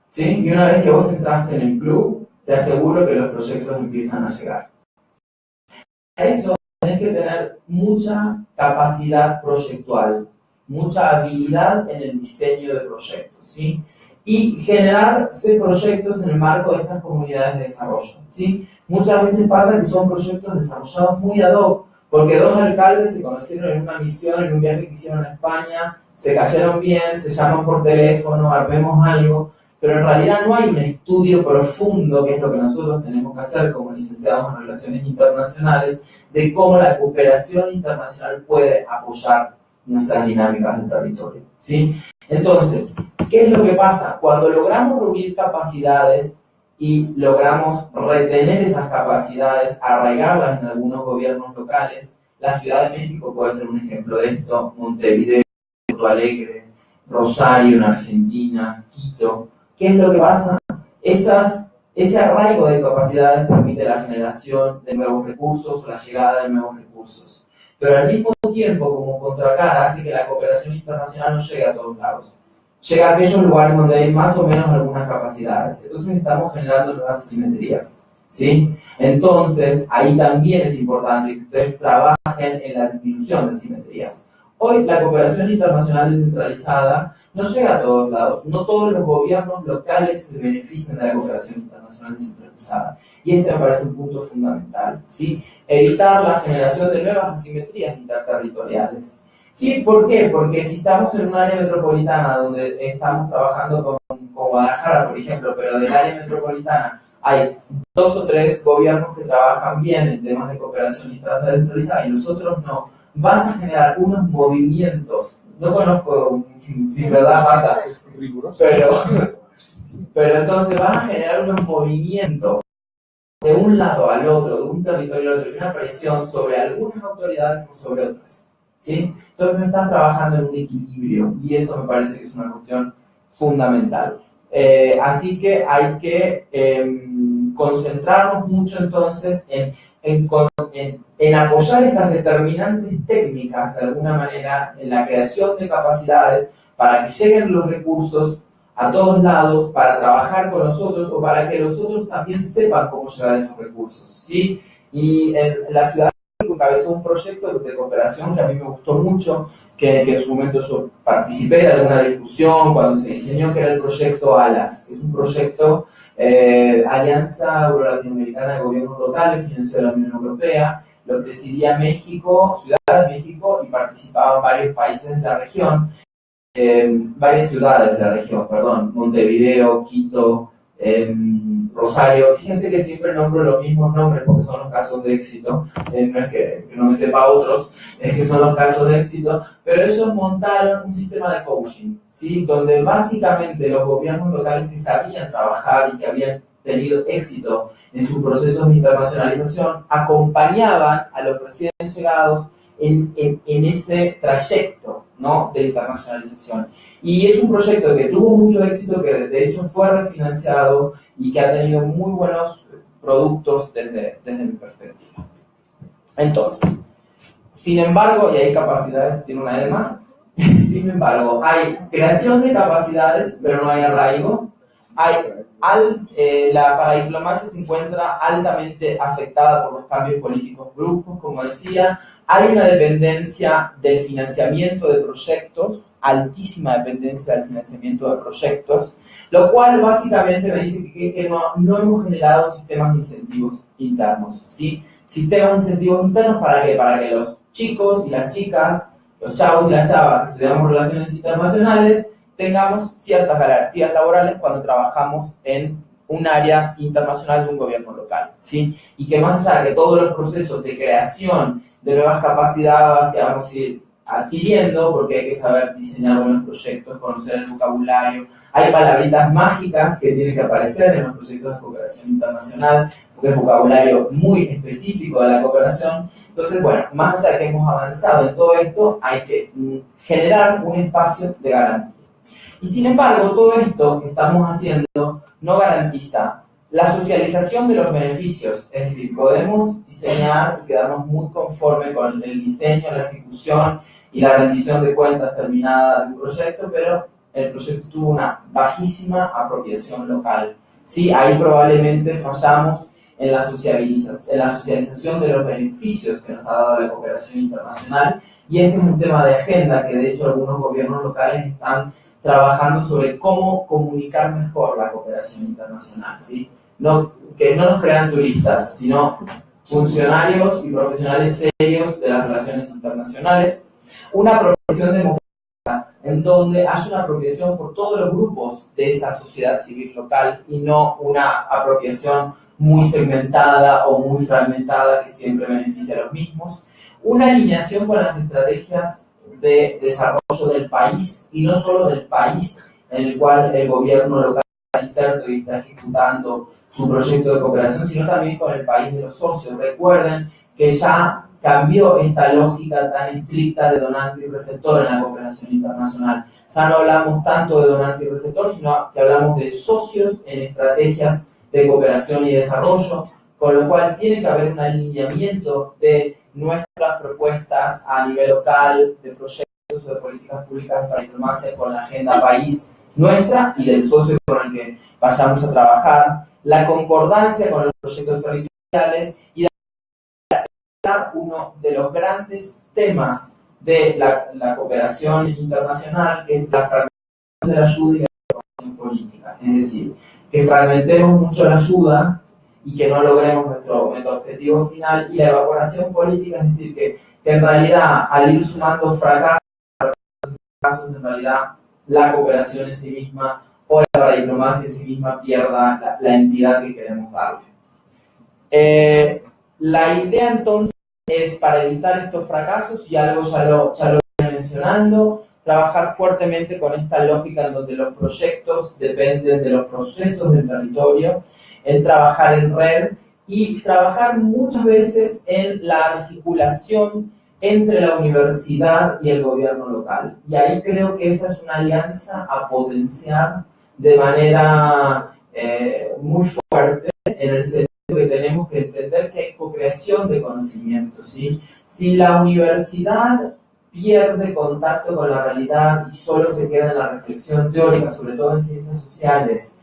¿sí? Y una vez que vos entraste en el club, te aseguro que los proyectos empiezan a llegar. Para eso tenés que tener mucha capacidad proyectual, mucha habilidad en el diseño de proyectos, ¿sí? Y generarse proyectos en el marco de estas comunidades de desarrollo, ¿sí? Muchas veces pasa que son proyectos desarrollados muy ad hoc, porque dos alcaldes se conocieron en una misión, en un viaje que hicieron a España, se cayeron bien, se llaman por teléfono, armemos algo, pero en realidad no hay un estudio profundo, que es lo que nosotros tenemos que hacer como licenciados en relaciones internacionales, de cómo la cooperación internacional puede apoyar nuestras dinámicas del territorio, ¿sí? Entonces, ¿qué es lo que pasa? Cuando logramos reunir capacidades y logramos retener esas capacidades, arraigarlas en algunos gobiernos locales, la Ciudad de México puede ser un ejemplo de esto, Montevideo, Porto Alegre, Rosario en Argentina, Quito. ¿Qué es lo que pasa? Ese arraigo de capacidades permite la generación de nuevos recursos o la llegada de nuevos recursos. Pero al mismo tiempo, como contracara, hace que la cooperación internacional no llegue a todos lados. Llega a aquellos lugares donde hay más o menos algunas capacidades. Entonces estamos generando nuevas asimetrías, ¿sí? Entonces, ahí también es importante que ustedes trabajen en la disminución de asimetrías. Hoy la cooperación internacional descentralizada no llega a todos lados. No todos los gobiernos locales se benefician de la cooperación internacional descentralizada. Y este me parece un punto fundamental, ¿sí? Evitar la generación de nuevas asimetrías interterritoriales. ¿Sí? ¿Por qué? Porque si estamos en un área metropolitana donde estamos trabajando con Guadalajara, por ejemplo, pero del área metropolitana hay 2 o 3 gobiernos que trabajan bien en temas de cooperación internacional descentralizada y nosotros no, vas a generar unos movimientos. No conozco si verdad pasa, pero entonces vas a generar unos movimientos de un lado al otro, de un territorio al otro, y una presión sobre algunas autoridades o sobre otras, ¿sí? Entonces no están trabajando en un equilibrio y eso me parece que es una cuestión fundamental. Así que hay que concentrarnos mucho entonces en apoyar estas determinantes técnicas de alguna manera en la creación de capacidades para que lleguen los recursos a todos lados, para trabajar con los otros o para que los otros también sepan cómo llegar a esos recursos, ¿sí? Y en la ciudad encabezó un proyecto de cooperación que a mí me gustó mucho, que en su momento yo participé de alguna discusión cuando se diseñó, que era el proyecto ALAS, que es un proyecto Alianza Euro-Latinoamericana de Gobiernos Locales, financiado de la Unión Europea, lo presidía México, Ciudad de México, y participaban varios países de la región, varias ciudades de la región, perdón, Montevideo, Quito, Rosario. Fíjense que siempre nombro los mismos nombres porque son los casos de éxito, no es que no me sepa otros, es que son los casos de éxito, pero ellos montaron un sistema de coaching, ¿sí? Donde básicamente los gobiernos locales que sabían trabajar y que habían tenido éxito en sus procesos de internacionalización acompañaban a los recién llegados en ese trayecto, ¿no?, de internacionalización. Y es un proyecto que tuvo mucho éxito, que de hecho fue refinanciado y que ha tenido muy buenos productos desde mi perspectiva. Entonces, sin embargo, y hay capacidades, tiene una de más, sin embargo, hay creación de capacidades, pero no hay arraigo. La paradiplomacia se encuentra altamente afectada por los cambios políticos bruscos, como decía. Hay una dependencia del financiamiento de proyectos, altísima dependencia del financiamiento de proyectos, lo cual básicamente me dice que no hemos generado sistemas de incentivos internos, ¿sí? Sistemas de incentivos internos ¿para qué? Para que los chicos y las chicas, los chavos y las chavas que estudiamos relaciones internacionales, tengamos ciertas garantías laborales cuando trabajamos en un área internacional de un gobierno local, ¿sí? Y que más allá de todos los procesos de creación de nuevas capacidades que vamos a ir adquiriendo, porque hay que saber diseñar buenos proyectos, conocer el vocabulario, hay palabritas mágicas que tienen que aparecer en los proyectos de cooperación internacional, porque es vocabulario muy específico de la cooperación. Entonces, bueno, más allá de que hemos avanzado en todo esto, hay que generar un espacio de garantía. Y sin embargo, todo esto que estamos haciendo no garantiza la socialización de los beneficios, es decir, podemos diseñar y quedarnos muy conformes con el diseño, la ejecución y la rendición de cuentas terminada del proyecto, pero el proyecto tuvo una bajísima apropiación local. ¿Sí? Ahí probablemente fallamos en la socialización de los beneficios que nos ha dado la cooperación internacional, y este es un tema de agenda que de hecho algunos gobiernos locales están trabajando sobre cómo comunicar mejor la cooperación internacional, ¿sí? Que no nos crean turistas, sino funcionarios y profesionales serios de las relaciones internacionales. Una apropiación democrática en donde haya una apropiación por todos los grupos de esa sociedad civil local y no una apropiación muy segmentada o muy fragmentada que siempre beneficia a los mismos. Una alineación con las estrategias de desarrollo del país, y no solo del país en el cual el gobierno local está inserto y está ejecutando su proyecto de cooperación, sino también con el país de los socios. Recuerden que ya cambió esta lógica tan estricta de donante y receptor en la cooperación internacional. Ya no hablamos tanto de donante y receptor, sino que hablamos de socios en estrategias de cooperación y desarrollo, con lo cual tiene que haber un alineamiento de nuestras propuestas a nivel local, de proyectos o de políticas públicas para diplomacia con la agenda país nuestra y del socio con el que vayamos a trabajar, la concordancia con los proyectos territoriales y uno de los grandes temas de la cooperación internacional, que es la fragmentación de la ayuda y la cooperación política. Es decir, que fragmentemos mucho la ayuda y que no logremos nuestro objetivo final, y la evaporación política, es decir, que en realidad al ir sumando fracasos, en realidad la cooperación en sí misma o la diplomacia en sí misma pierda la entidad que queremos darle. La idea entonces es, para evitar estos fracasos, y algo ya lo venía mencionando, trabajar fuertemente con esta lógica en donde los proyectos dependen de los procesos del territorio, en trabajar en red y trabajar muchas veces en la articulación entre la universidad y el gobierno local. Y ahí creo que esa es una alianza a potenciar de manera muy fuerte, en el sentido que tenemos que entender que hay co-creación de conocimiento, ¿sí? Si la universidad pierde contacto con la realidad y solo se queda en la reflexión teórica, sobre todo en ciencias sociales,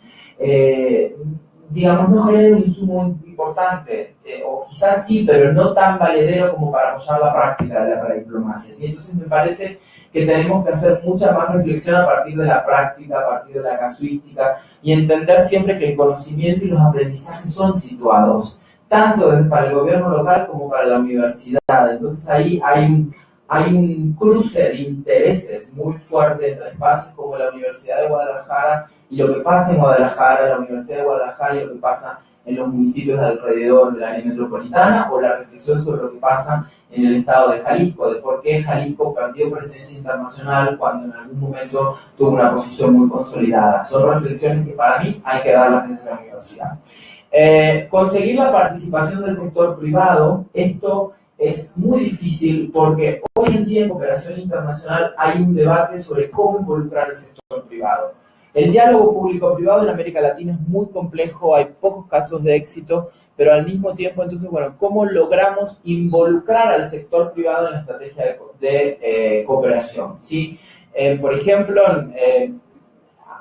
digamos, no genera un insumo importante, o quizás sí, pero no tan valedero como para apoyar la práctica de la paradiplomacia, ¿sí? Entonces me parece que tenemos que hacer mucha más reflexión a partir de la práctica, a partir de la casuística, y entender siempre que el conocimiento y los aprendizajes son situados, tanto para el gobierno local como para la universidad. Entonces ahí hay un cruce de intereses muy fuerte entre espacios como la Universidad de Guadalajara y lo que pasa en Guadalajara, la Universidad de Guadalajara y lo que pasa en los municipios de alrededor del área metropolitana, o la reflexión sobre lo que pasa en el estado de Jalisco, de por qué Jalisco perdió presencia internacional cuando en algún momento tuvo una posición muy consolidada. Son reflexiones que para mí hay que darlas desde la universidad. Conseguir la participación del sector privado, esto es muy difícil porque hoy en día en cooperación internacional hay un debate sobre cómo involucrar al sector privado. El diálogo público-privado en América Latina es muy complejo, hay pocos casos de éxito, pero al mismo tiempo, entonces, bueno, ¿cómo logramos involucrar al sector privado en la estrategia de cooperación? ¿Sí? Por ejemplo,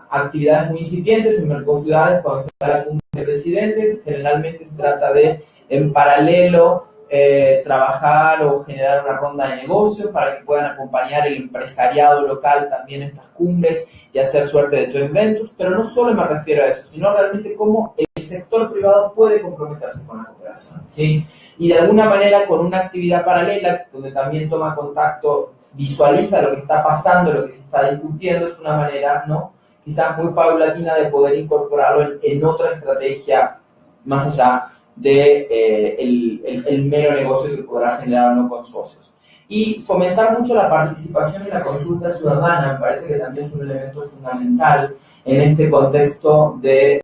actividades muy incipientes en Mercosciudades, cuando se da la cumbre de presidentes, generalmente se trata de, en paralelo, trabajar o generar una ronda de negocios para que puedan acompañar el empresariado local también en estas cumbres y hacer suerte de joint ventures, pero no solo me refiero a eso, sino realmente cómo el sector privado puede comprometerse con la cooperación, ¿sí? Y de alguna manera con una actividad paralela, donde también toma contacto, visualiza lo que está pasando, lo que se está discutiendo, es una manera, ¿no?, quizás muy paulatina de poder incorporarlo en otra estrategia más allá de el mero negocio que podrá generar o no con socios. Y fomentar mucho la participación y la consulta ciudadana, me parece que también es un elemento fundamental en este contexto de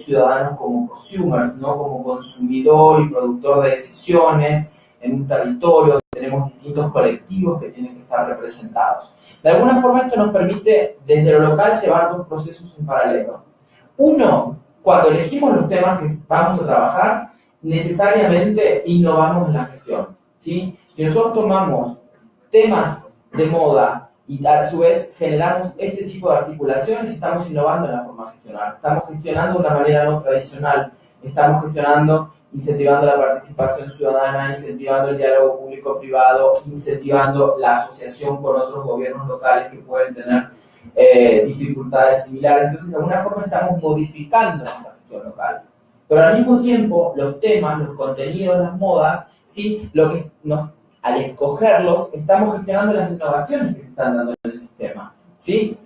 ciudadanos como consumers, ¿no?, como consumidor y productor de decisiones en un territorio donde tenemos distintos colectivos que tienen que estar representados. De alguna forma esto nos permite desde lo local llevar dos procesos en paralelo. Uno, cuando elegimos los temas que vamos a trabajar, necesariamente innovamos en la gestión, ¿sí? Si nosotros tomamos temas de moda y a su vez generamos este tipo de articulaciones, estamos innovando en la forma de gestionar. Estamos gestionando de una manera no tradicional, estamos gestionando, incentivando la participación ciudadana, incentivando el diálogo público-privado, incentivando la asociación con otros gobiernos locales que pueden tener dificultades similares. Entonces, de alguna forma estamos modificando nuestra gestión local. Pero al mismo tiempo, los temas, los contenidos, las modas, ¿sí?, al escogerlos, estamos gestionando las innovaciones que se están dando en el sistema, ¿sí?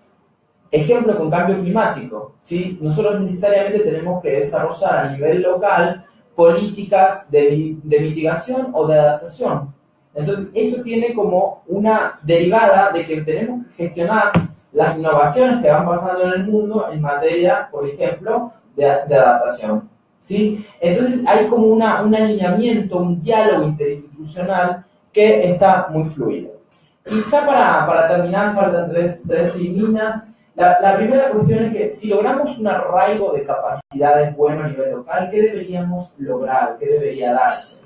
Ejemplo con cambio climático, ¿sí? Nosotros necesariamente tenemos que desarrollar a nivel local políticas de mitigación o de adaptación. Entonces, eso tiene como una derivada de que tenemos que gestionar las innovaciones que van pasando en el mundo en materia, por ejemplo, de adaptación, ¿sí? Entonces, hay como un alineamiento, un diálogo interinstitucional que está muy fluido. Y ya para terminar, faltan tres filinas. La primera cuestión es que si logramos un arraigo de capacidades bueno a nivel local, ¿qué deberíamos lograr? ¿Qué debería darse?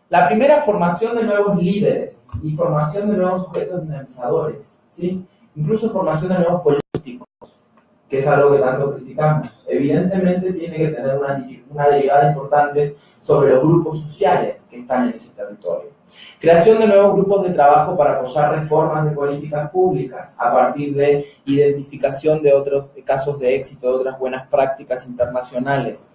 La primera, formación de nuevos líderes y formación de nuevos sujetos dinamizadores, ¿sí? Incluso formación de nuevos políticos, que es algo que tanto criticamos. Evidentemente tiene que tener una derivada importante sobre los grupos sociales que están en ese territorio. Creación de nuevos grupos de trabajo para apoyar reformas de políticas públicas a partir de identificación de otros casos de éxito, de otras buenas prácticas internacionales.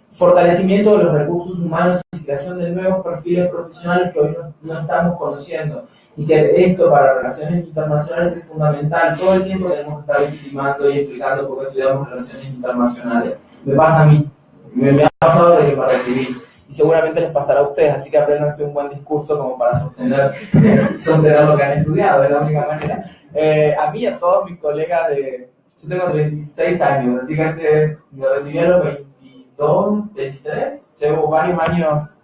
Fortalecimiento de los recursos humanos y creación de nuevos perfiles profesionales que hoy no estamos conociendo. Y que esto para relaciones internacionales es fundamental. Todo el tiempo tenemos que estar legitimando y explicando por qué estudiamos relaciones internacionales. Me pasa a mí, me ha pasado desde que me recibí. Y seguramente les pasará a ustedes, así que apréndanse un buen discurso como para sostener lo que han estudiado, es la única manera. A mí y a todos mis colegas yo tengo 36 años, así que me recibí a los 22, 23, llevo varios años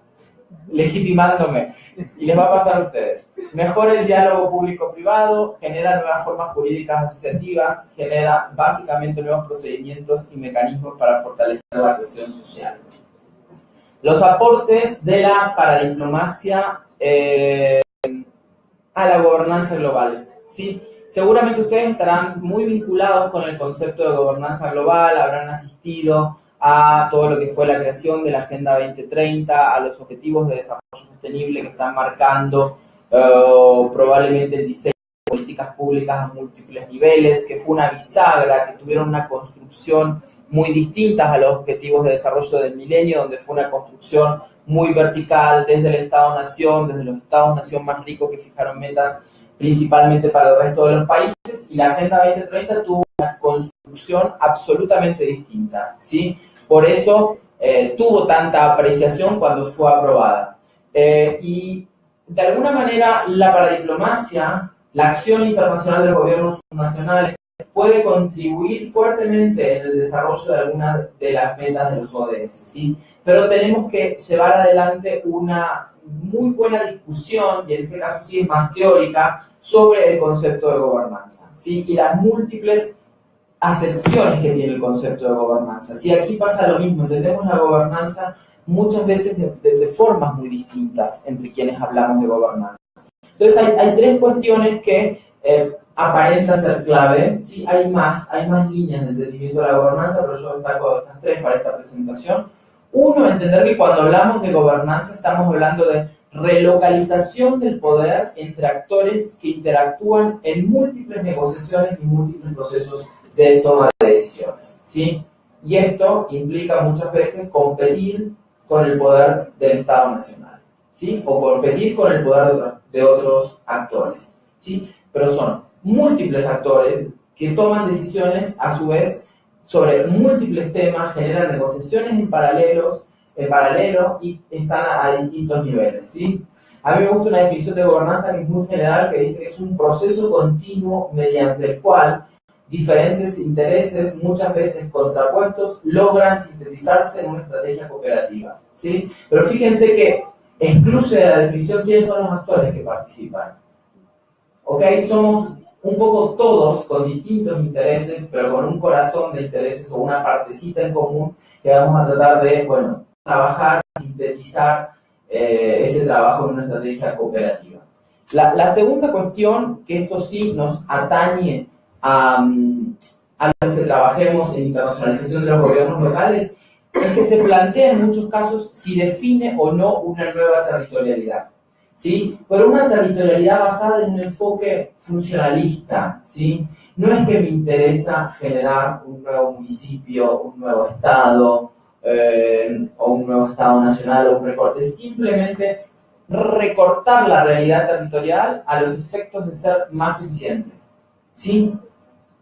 legitimándome. Y les va a pasar a ustedes. Mejora el diálogo público-privado, genera nuevas formas jurídicas asociativas, genera básicamente nuevos procedimientos y mecanismos para fortalecer la cohesión social. Los aportes de la paradiplomacia a la gobernanza global, ¿sí? Seguramente ustedes estarán muy vinculados con el concepto de gobernanza global, habrán asistido a todo lo que fue la creación de la Agenda 2030, a los objetivos de desarrollo sostenible que están marcando probablemente el diseño de políticas públicas a múltiples niveles, que fue una bisagra, que tuvieron una construcción muy distinta a los objetivos de desarrollo del milenio, donde fue una construcción muy vertical desde el Estado-Nación, desde los Estados-Nación más ricos que fijaron metas principalmente para el resto de los países, y la Agenda 2030 tuvo una construcción absolutamente distinta, ¿sí? Por eso tuvo tanta apreciación cuando fue aprobada. Y de alguna manera la paradiplomacia, la acción internacional de los gobiernos nacionales, puede contribuir fuertemente en el desarrollo de algunas de las metas de los ODS, ¿sí? Pero tenemos que llevar adelante una muy buena discusión, y en este caso sí es más teórica, sobre el concepto de gobernanza, ¿sí? Y las múltiples acepciones que tiene el concepto de gobernanza. ¿Sí? Aquí pasa lo mismo, entendemos la gobernanza muchas veces de formas muy distintas entre quienes hablamos de gobernanza. Entonces hay tres cuestiones que aparentan ser clave, ¿sí? Hay más líneas de entendimiento de la gobernanza, pero yo destaco estas tres para esta presentación. Uno, entender que cuando hablamos de gobernanza estamos hablando de relocalización del poder entre actores que interactúan en múltiples negociaciones y múltiples procesos de toma de decisiones, ¿sí? Y esto implica muchas veces competir con el poder del Estado Nacional, ¿sí? O competir con el poder de otros actores, ¿sí? Pero son múltiples actores que toman decisiones a su vez sobre múltiples temas, generan negociaciones en paralelo y están a distintos niveles, ¿sí? A mí me gusta una definición de gobernanza que es muy general, que dice que es un proceso continuo mediante el cual diferentes intereses, muchas veces contrapuestos, logran sintetizarse en una estrategia cooperativa, ¿sí? Pero fíjense que excluye de la definición quiénes son los actores que participan. ¿Ok? Somos un poco todos con distintos intereses, pero con un corazón de intereses o una partecita en común que vamos a tratar de, bueno, trabajar, sintetizar ese trabajo en una estrategia cooperativa. La segunda cuestión, que esto sí nos atañe a los que trabajemos en internacionalización de los gobiernos locales, es que se plantea en muchos casos si define o no una nueva territorialidad, ¿sí? Pero una territorialidad basada en un enfoque funcionalista, ¿sí? No es que me interesa generar un nuevo municipio, un nuevo estado, o un nuevo estado nacional o un recorte, simplemente recortar la realidad territorial a los efectos de ser más eficiente, ¿sí?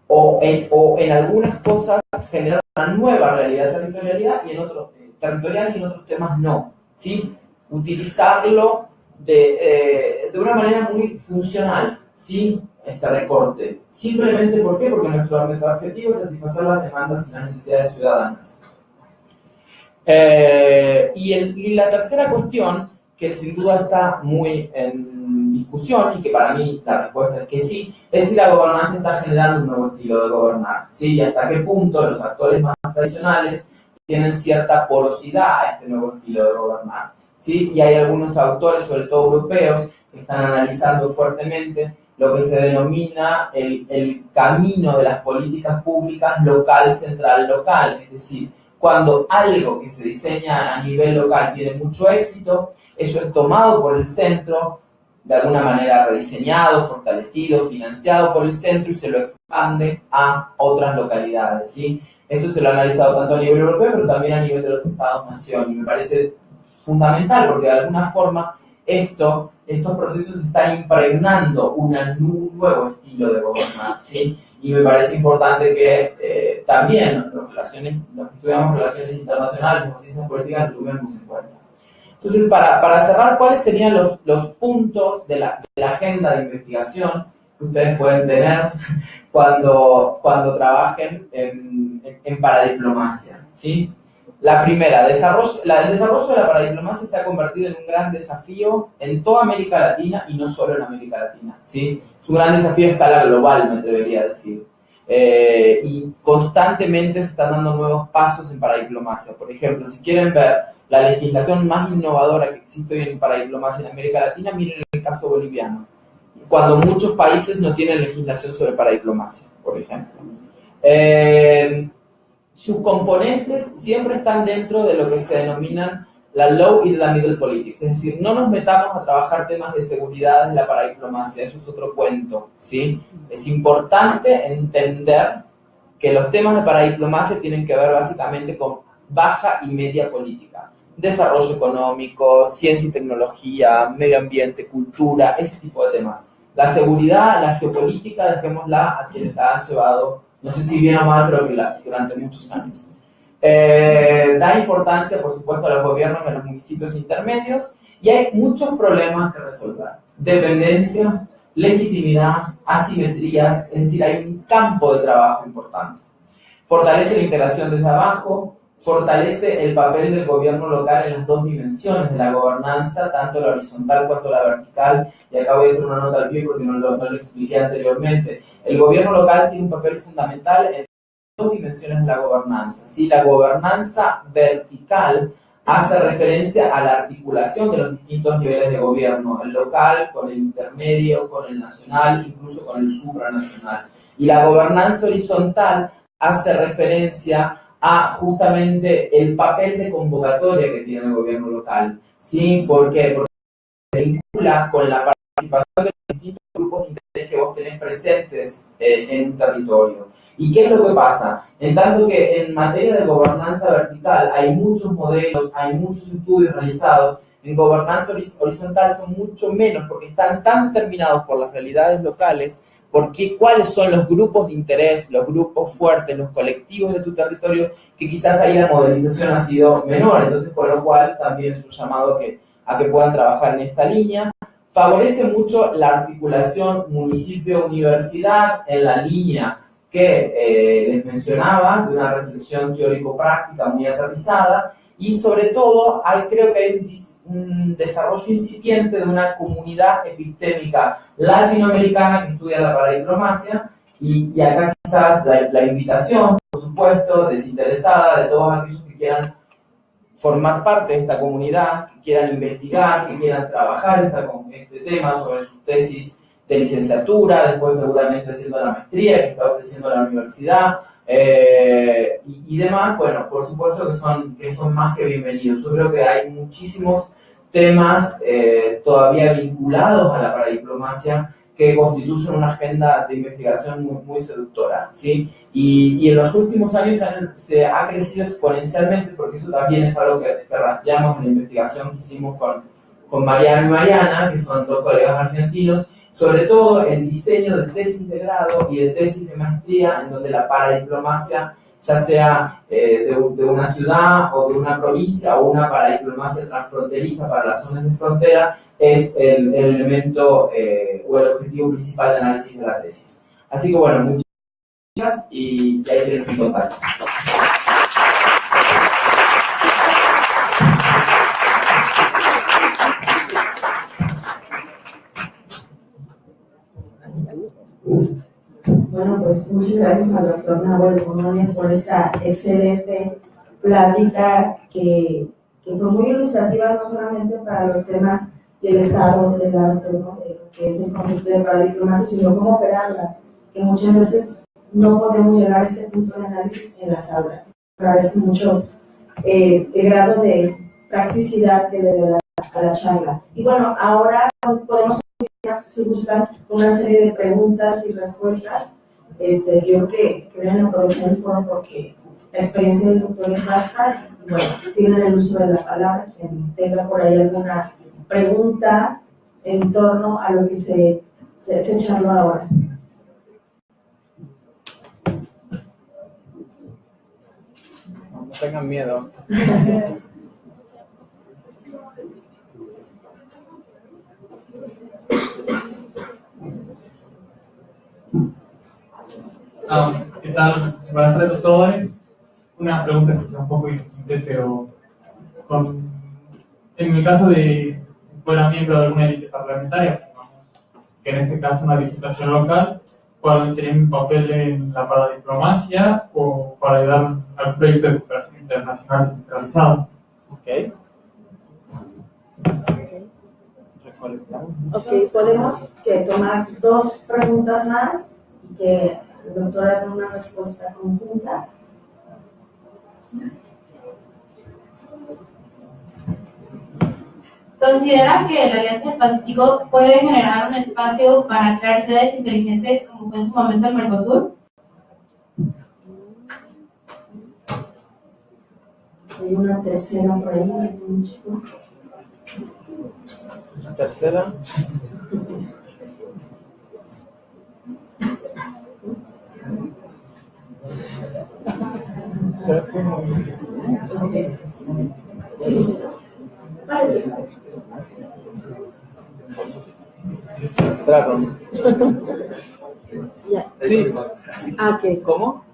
O en algunas cosas generar una nueva realidad territorial y en otros temas no, ¿sí? Utilizarlo de una manera muy funcional, ¿sí? Este recorte. Simplemente, ¿por qué? Porque nuestro objetivo es satisfacer las demandas y las necesidades ciudadanas. Y la tercera cuestión, que sin duda está muy en discusión y que para mí la respuesta es que sí, es si la gobernanza está generando un nuevo estilo de gobernar, ¿sí? Y hasta qué punto los actores más tradicionales tienen cierta porosidad a este nuevo estilo de gobernar, ¿sí? Y hay algunos autores, sobre todo europeos, que están analizando fuertemente lo que se denomina el camino de las políticas públicas local-central-local, es decir, cuando algo que se diseña a nivel local tiene mucho éxito, eso es tomado por el centro, de alguna manera rediseñado, fortalecido, financiado por el centro y se lo expande a otras localidades, ¿sí? Esto se lo ha analizado tanto a nivel europeo, pero también a nivel de los Estados-nación, y me parece fundamental porque de alguna forma estos procesos están impregnando un nuevo estilo de gobernar, ¿sí? Y me parece importante que también los que estudiamos relaciones internacionales o ciencias políticas lo tuvimos en cuenta. Entonces, para cerrar, ¿cuáles serían los puntos de la agenda de investigación que ustedes pueden tener cuando trabajen en paradiplomacia, ¿sí? La primera, el desarrollo de la paradiplomacia se ha convertido en un gran desafío en toda América Latina y no solo en América Latina, ¿sí? Es un gran desafío a escala global, me atrevería a decir. Y constantemente se están dando nuevos pasos en paradiplomacia. Por ejemplo, si quieren ver la legislación más innovadora que existe hoy en paradiplomacia en América Latina, miren el caso boliviano, cuando muchos países no tienen legislación sobre paradiplomacia, por ejemplo. Sus componentes siempre están dentro de lo que se denominan la low y la middle politics, es decir, no nos metamos a trabajar temas de seguridad en la paradiplomacia, eso es otro cuento, ¿sí? Es importante entender que los temas de paradiplomacia tienen que ver básicamente con baja y media política, desarrollo económico, ciencia y tecnología, medio ambiente, cultura, ese tipo de temas. La seguridad, la geopolítica, dejémosla a quienes la han llevado, no sé si bien o mal, pero durante muchos años. Da importancia, por supuesto, a los gobiernos y a los municipios intermedios, y hay muchos problemas que resolver. Dependencia, legitimidad, asimetrías, es decir, hay un campo de trabajo importante. Fortalece la integración desde abajo, fortalece el papel del gobierno local en las dos dimensiones de la gobernanza, tanto la horizontal cuanto la vertical, y acá voy a hacer una nota al pie porque no lo expliqué anteriormente. El gobierno local tiene un papel fundamental en dos dimensiones de la gobernanza, ¿sí? La gobernanza vertical hace referencia a la articulación de los distintos niveles de gobierno, el local con el intermedio, con el nacional, incluso con el supranacional. Y la gobernanza horizontal hace referencia a justamente el papel de convocatoria que tiene el gobierno local, ¿sí? ¿Por qué? Porque se vincula con la participación de los distintos grupos de interés que vos tenés presentes en un territorio. ¿Y qué es lo que pasa? En tanto que en materia de gobernanza vertical hay muchos modelos, hay muchos estudios realizados, en gobernanza horizontal son mucho menos porque están tan determinados por las realidades locales, porque cuáles son los grupos de interés, los grupos fuertes, los colectivos de tu territorio, que quizás ahí la modelización ha sido menor. Entonces, por lo cual también es un llamado a que puedan trabajar en esta línea. Favorece mucho la articulación municipio-universidad en la línea que les mencionaba, de una reflexión teórico-práctica muy aterrizada, y sobre todo creo que hay un desarrollo incipiente de una comunidad epistémica latinoamericana que estudia la paradiplomacia, y acá quizás la invitación, por supuesto, desinteresada de todos aquellos que quieran formar parte de esta comunidad, que quieran investigar, que quieran trabajar este tema sobre sus tesis de licenciatura, después seguramente haciendo la maestría que está ofreciendo la universidad, y demás. Bueno, por supuesto que son más que bienvenidos. Yo creo que hay muchísimos temas todavía vinculados a la paradiplomacia que constituyen una agenda de investigación muy, muy seductora, ¿sí? Y en los últimos años se ha crecido exponencialmente, porque eso también es algo que rastreamos en la investigación que hicimos con Mariano y Mariana, que son dos colegas argentinos, sobre todo el diseño de tesis de grado y de tesis de maestría, en donde la paradiplomacia, ya sea de una ciudad o de una provincia, o una paradiplomacia transfronteriza para las zonas de frontera, es el elemento o el objetivo principal de análisis de la tesis. Así que bueno, muchas gracias y ahí tienen mi contacto. Bueno, pues muchas gracias al doctor Nahuel Bononia por esta excelente plática que fue muy ilustrativa, no solamente para los temas del Estado, del arte, ¿no? Que es el concepto de paradiplomacia, sino cómo operarla, que muchas veces no podemos llegar a este punto de análisis en las aulas. Agradezco mucho el grado de practicidad que le da a la charla. Y bueno, ahora podemos continuar, si gustan, una serie de preguntas y respuestas. Yo creo que deben aprovechar el foro porque la experiencia del doctor es vasta. Bueno, tienen el uso de la palabra. Quien tenga por ahí alguna pregunta en torno a lo que se charló ahora. No tengan miedo. ¿Qué tal? Buenas tardes a todos. Una pregunta que sea un poco pero en el caso de fuera miembro de alguna élite parlamentaria, que en este caso una diputación local, ¿cuál sería mi papel en la paradiplomacia o para ayudar al proyecto de cooperación internacional descentralizado? Ok. Ok, podemos tomar dos preguntas más y que el doctor haga una respuesta conjunta. ¿Considera que la Alianza del Pacífico puede generar un espacio para crear ciudades inteligentes como fue en su momento el Mercosur? Hay una tercera por ahí, un chico. La tercera. Sí. Sí. Ok. ¿Cómo?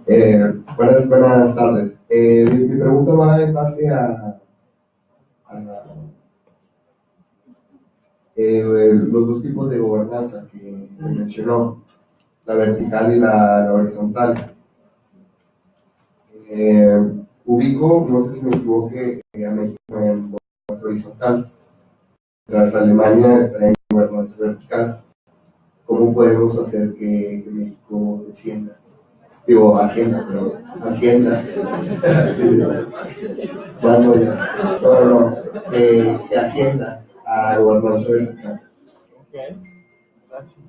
Buenas tardes. Mi pregunta va en base a los dos tipos de gobernanza que mencionó, la vertical y la horizontal. Ubico, no sé si me equivoqué, a México en gobernanza horizontal, tras Alemania está en gobernanza vertical. ¿Cómo podemos hacer que México descienda? Digo, Hacienda, perdón. Hacienda. Bueno, no, que Hacienda a gobernanza vertical. Ok, gracias.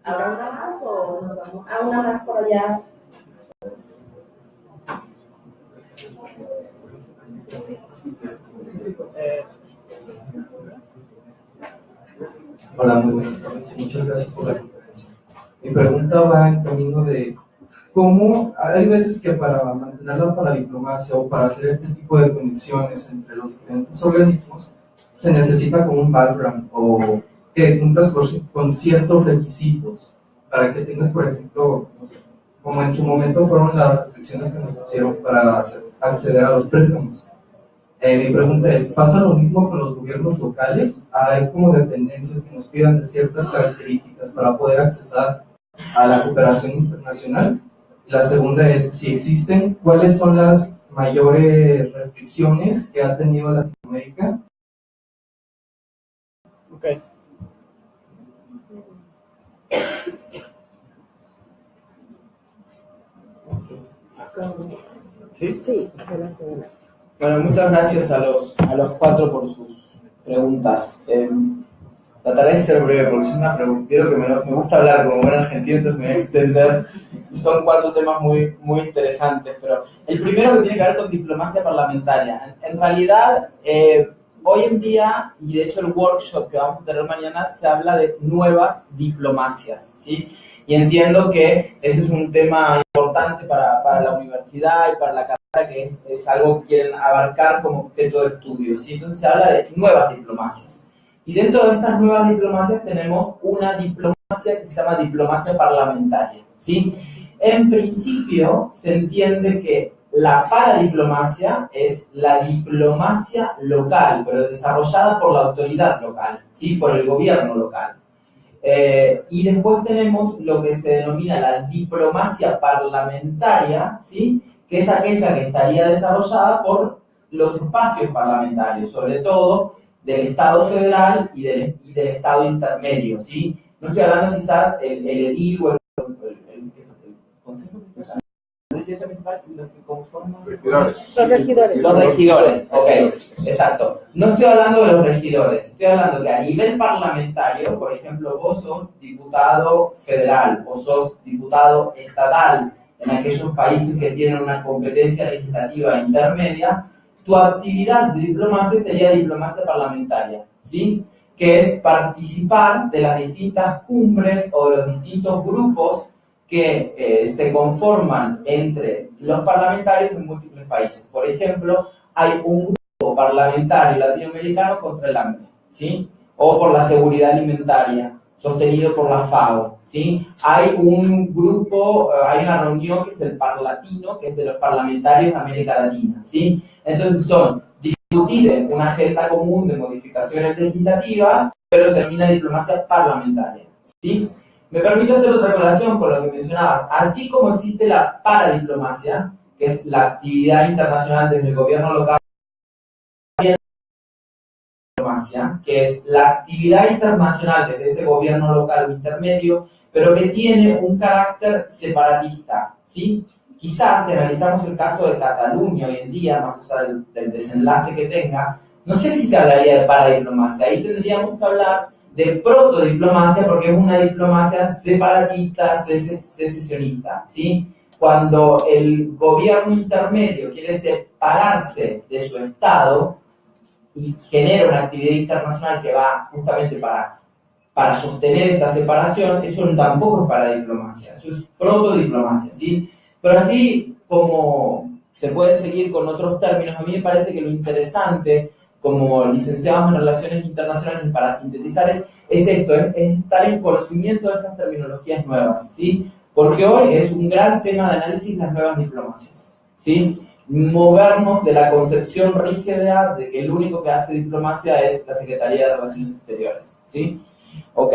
¿Habrá una más o nos vamos? Una más por allá. Hola, muy buenas tardes. Muchas gracias por la conferencia. Mi pregunta va en camino de cómo hay veces que para mantener la paradiplomacia o para hacer este tipo de conexiones entre los diferentes organismos se necesita como un background o que cumplas con ciertos requisitos para que tengas, por ejemplo, como en su momento fueron las restricciones que nos pusieron para acceder a los préstamos. Mi pregunta es, ¿pasa lo mismo con los gobiernos locales? ¿Hay como dependencias que nos pidan de ciertas características para poder accesar a la cooperación internacional? Y la segunda es, si existen, ¿cuáles son las mayores restricciones que ha tenido Latinoamérica? Ok. ¿Sí? Sí, adelante. Bueno, muchas gracias a los cuatro por sus preguntas. Trataré de ser breve porque es una pregunta. Vieron que me gusta hablar como buen argentino, entonces me voy a extender. Y son cuatro temas muy, muy interesantes. Pero el primero que tiene que ver con diplomacia parlamentaria. En realidad, hoy en día, y de hecho el workshop que vamos a tener mañana, se habla de nuevas diplomacias, ¿sí? Y entiendo que ese es un tema importante para la universidad y para la carrera, que es algo que quieren abarcar como objeto de estudio, ¿sí? Entonces se habla de nuevas diplomacias. Y dentro de estas nuevas diplomacias tenemos una diplomacia que se llama diplomacia parlamentaria, ¿sí? En principio se entiende que la paradiplomacia es la diplomacia local, pero desarrollada por la autoridad local, ¿sí? Por el gobierno local. Y después tenemos lo que se denomina la diplomacia parlamentaria, ¿sí? Que es aquella que estaría desarrollada por los espacios parlamentarios, sobre todo del Estado federal y del Estado intermedio, ¿sí? No estoy hablando quizás el edil o el Consejo Federal, el presidente municipal, lo que conforman Los regidores. los regidores, ok, exacto. No estoy hablando de los regidores, estoy hablando que a nivel parlamentario, por ejemplo, vos sos diputado federal o sos diputado estatal en aquellos países que tienen una competencia legislativa intermedia, tu actividad de diplomacia sería diplomacia parlamentaria, ¿sí? Que es participar de las distintas cumbres o de los distintos grupos que se conforman entre los parlamentarios de múltiples países. Por ejemplo, hay un grupo parlamentario latinoamericano contra el hambre, ¿sí? O por la seguridad alimentaria, sostenido por la FAO, ¿sí? Hay un grupo, hay una reunión que es el Parlatino, que es de los parlamentarios de América Latina, ¿sí? Entonces son discutir en una agenda común de modificaciones legislativas, pero se denomina diplomacia parlamentaria, ¿sí? Me permito hacer otra relación con lo que mencionabas. Así como existe la paradiplomacia, que es la actividad internacional desde el gobierno local, que es la actividad internacional desde ese gobierno local o intermedio, pero que tiene un carácter separatista, ¿sí? Quizás, si analizamos el caso de Cataluña hoy en día, más allá del desenlace que tenga, no sé si se hablaría de paradiplomacia, ahí tendríamos que hablar de protodiplomacia, porque es una diplomacia separatista, secesionista, ¿sí? Cuando el gobierno intermedio quiere separarse de su Estado, y genera una actividad internacional que va justamente para sostener esta separación, eso tampoco es paradiplomacia, eso es protodiplomacia, ¿sí? Pero así como se pueden seguir con otros términos, a mí me parece que lo interesante, como licenciados en Relaciones Internacionales, para sintetizar, es esto, es estar en conocimiento de estas terminologías nuevas, ¿sí? Porque hoy es un gran tema de análisis las nuevas diplomacias, ¿sí? Movernos de la concepción rígida de que el único que hace diplomacia es la Secretaría de Relaciones Exteriores, ¿sí? Ok.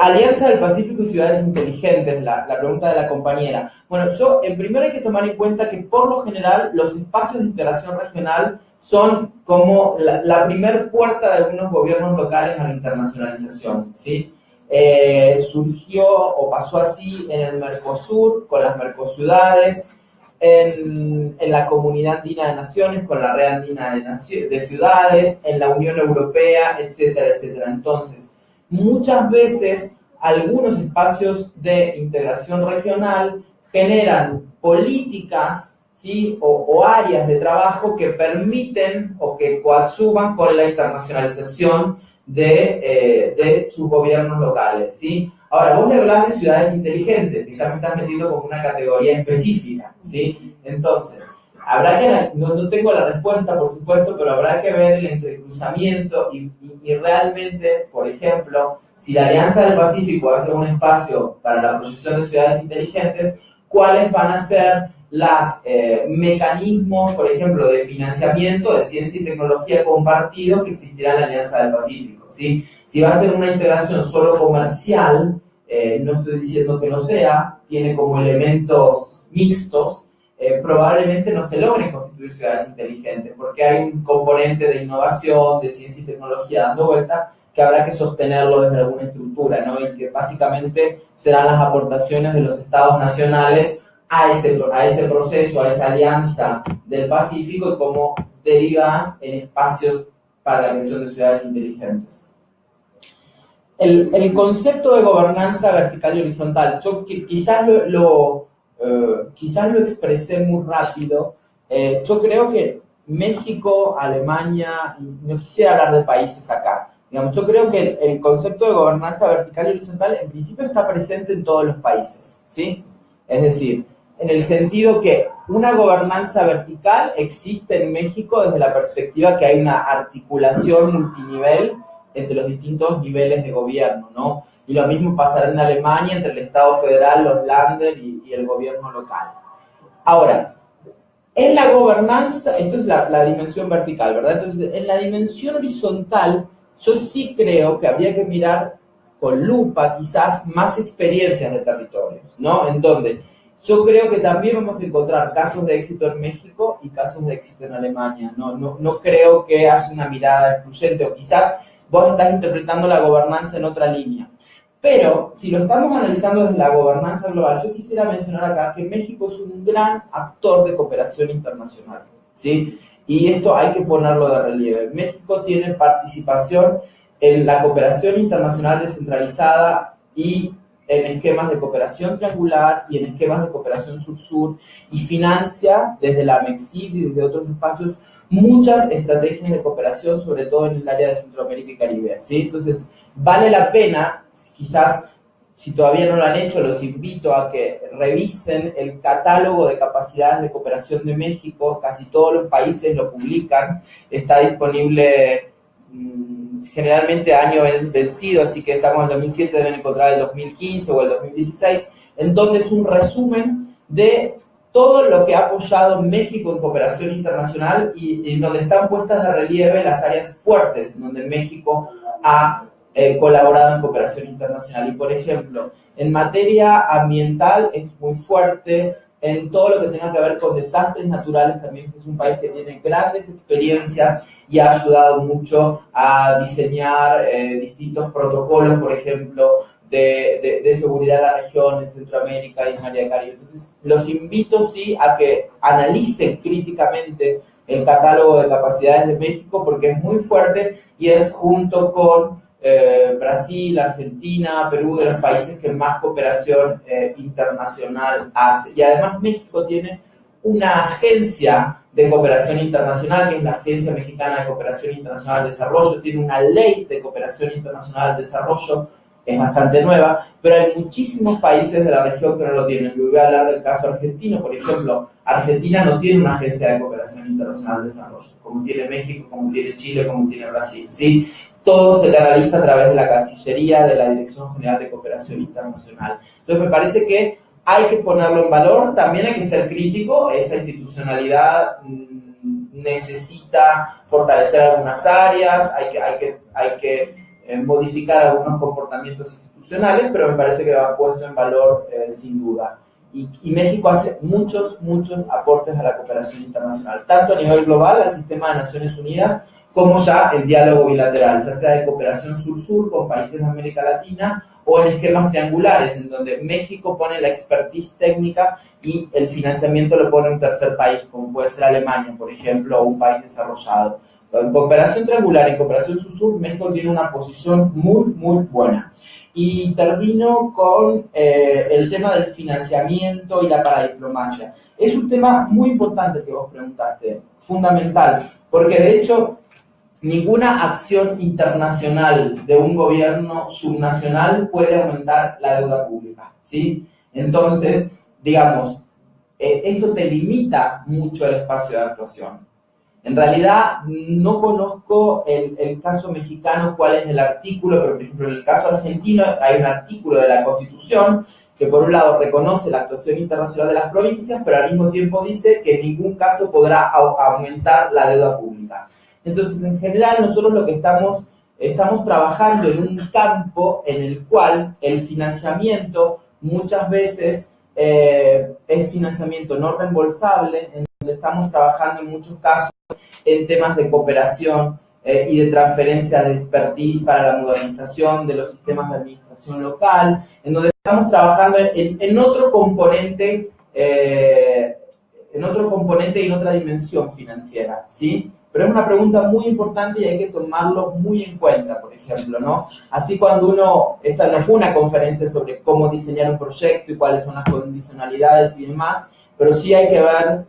Alianza del Pacífico y ciudades inteligentes, la pregunta de la compañera. Bueno, primero hay que tomar en cuenta que por lo general los espacios de integración regional son como la primer puerta de algunos gobiernos locales a la internacionalización, ¿sí? Surgió o pasó así en el Mercosur, con las Mercociudades, en la Comunidad Andina de Naciones, con la Red Andina de Ciudades, en la Unión Europea, etcétera, etcétera. Entonces, muchas veces algunos espacios de integración regional generan políticas, ¿sí? o áreas de trabajo que permiten o que coadyuvan con la internacionalización de sus gobiernos locales, ¿sí? Ahora, vos le hablás de ciudades inteligentes, que ya me estás metiendo como una categoría específica, ¿sí? Entonces, habrá que, no tengo la respuesta, por supuesto, pero habrá que ver el entrecruzamiento y realmente, por ejemplo, si la Alianza del Pacífico hace un espacio para la proyección de ciudades inteligentes, ¿cuáles van a ser los mecanismos, por ejemplo, de financiamiento de ciencia y tecnología compartidos que existirá en la Alianza del Pacífico, ¿sí? Si va a ser una integración solo comercial, no estoy diciendo que no sea, tiene como elementos mixtos, probablemente no se logren constituir ciudades inteligentes, porque hay un componente de innovación, de ciencia y tecnología dando vuelta, que habrá que sostenerlo desde alguna estructura, ¿no? Y que básicamente serán las aportaciones de los estados nacionales a ese proceso, a esa alianza del Pacífico y cómo deriva en espacios para la creación de ciudades inteligentes. El concepto de gobernanza vertical y horizontal, yo quizás lo expresé muy rápido. Yo creo que México, Alemania, no quisiera hablar de países acá. Digamos, yo creo que el concepto de gobernanza vertical y horizontal en principio está presente en todos los países, ¿sí? Es decir, en el sentido que una gobernanza vertical existe en México desde la perspectiva que hay una articulación multinivel entre los distintos niveles de gobierno, ¿no? Y lo mismo pasará en Alemania entre el Estado federal, los Länder y el gobierno local. Ahora, en la gobernanza, esto es la dimensión vertical, ¿verdad? Entonces, en la dimensión horizontal, yo sí creo que habría que mirar con lupa quizás más experiencias de territorios, ¿no? En donde yo creo que también vamos a encontrar casos de éxito en México y casos de éxito en Alemania. No creo que haya una mirada excluyente, o quizás vos estás interpretando la gobernanza en otra línea. Pero si lo estamos analizando desde la gobernanza global, yo quisiera mencionar acá que México es un gran actor de cooperación internacional, ¿sí? Y esto hay que ponerlo de relieve. México tiene participación en la cooperación internacional descentralizada y en esquemas de cooperación triangular y en esquemas de cooperación sur-sur, y financia desde la MEXID y desde otros espacios muchas estrategias de cooperación, sobre todo en el área de Centroamérica y Caribe, ¿sí? Entonces, vale la pena, quizás, si todavía no lo han hecho, los invito a que revisen el catálogo de capacidades de cooperación de México. Casi todos los países lo publican, está disponible generalmente año vencido, así que estamos en el 2007, deben encontrar el 2015 o el 2016, en donde es un resumen de todo lo que ha apoyado México en cooperación internacional y donde están puestas de relieve las áreas fuertes en donde México ha colaborado en cooperación internacional. Y por ejemplo, en materia ambiental es muy fuerte, en todo lo que tenga que ver con desastres naturales también es un país que tiene grandes experiencias y ha ayudado mucho a diseñar distintos protocolos, por ejemplo, de seguridad en la región, en Centroamérica y en área de Caribe. Entonces, los invito, sí, a que analicen críticamente el catálogo de capacidades de México, porque es muy fuerte y es junto con Brasil, Argentina, Perú, de los países que más cooperación internacional hace. Y además México tiene una agencia de cooperación internacional, que es la Agencia Mexicana de Cooperación Internacional de Desarrollo, tiene una ley de cooperación internacional de desarrollo, es bastante nueva, pero hay muchísimos países de la región que no lo tienen. Yo voy a hablar del caso argentino, por ejemplo. Argentina no tiene una agencia de cooperación internacional de desarrollo, como tiene México, como tiene Chile, como tiene Brasil, ¿sí? Todo se canaliza a través de la Cancillería, de la Dirección General de Cooperación Internacional. Entonces me parece que hay que ponerlo en valor, también hay que ser crítico, esa institucionalidad necesita fortalecer algunas áreas, hay que modificar algunos comportamientos institucionales, pero me parece que va puesto en valor sin duda. Y México hace muchos aportes a la cooperación internacional, tanto a nivel global, al sistema de Naciones Unidas, como ya en diálogo bilateral, ya sea de cooperación sur-sur con países de América Latina o en esquemas triangulares, en donde México pone la expertise técnica y el financiamiento lo pone un tercer país, como puede ser Alemania, por ejemplo, o un país desarrollado. En cooperación triangular y en cooperación sur-sur, México tiene una posición muy buena. Y termino con el tema del financiamiento y la paradiplomacia. Es un tema muy importante que vos preguntaste, fundamental, porque de hecho ninguna acción internacional de un gobierno subnacional puede aumentar la deuda pública, ¿sí? Entonces, digamos, esto te limita mucho el espacio de actuación. En realidad, no conozco el caso mexicano, cuál es el artículo, pero por ejemplo en el caso argentino hay un artículo de la Constitución que por un lado reconoce la actuación internacional de las provincias, pero al mismo tiempo dice que en ningún caso podrá aumentar la deuda pública. Entonces, en general, nosotros lo que estamos trabajando en un campo en el cual el financiamiento muchas veces es financiamiento no reembolsable, en donde estamos trabajando en muchos casos en temas de cooperación y de transferencia de expertise para la modernización de los sistemas de administración local, en donde estamos trabajando en otro componente y en otra dimensión financiera, ¿sí? Pero es una pregunta muy importante y hay que tomarlo muy en cuenta, por ejemplo, ¿no? Así cuando esta no fue una conferencia sobre cómo diseñar un proyecto y cuáles son las condicionalidades y demás, pero sí hay que ver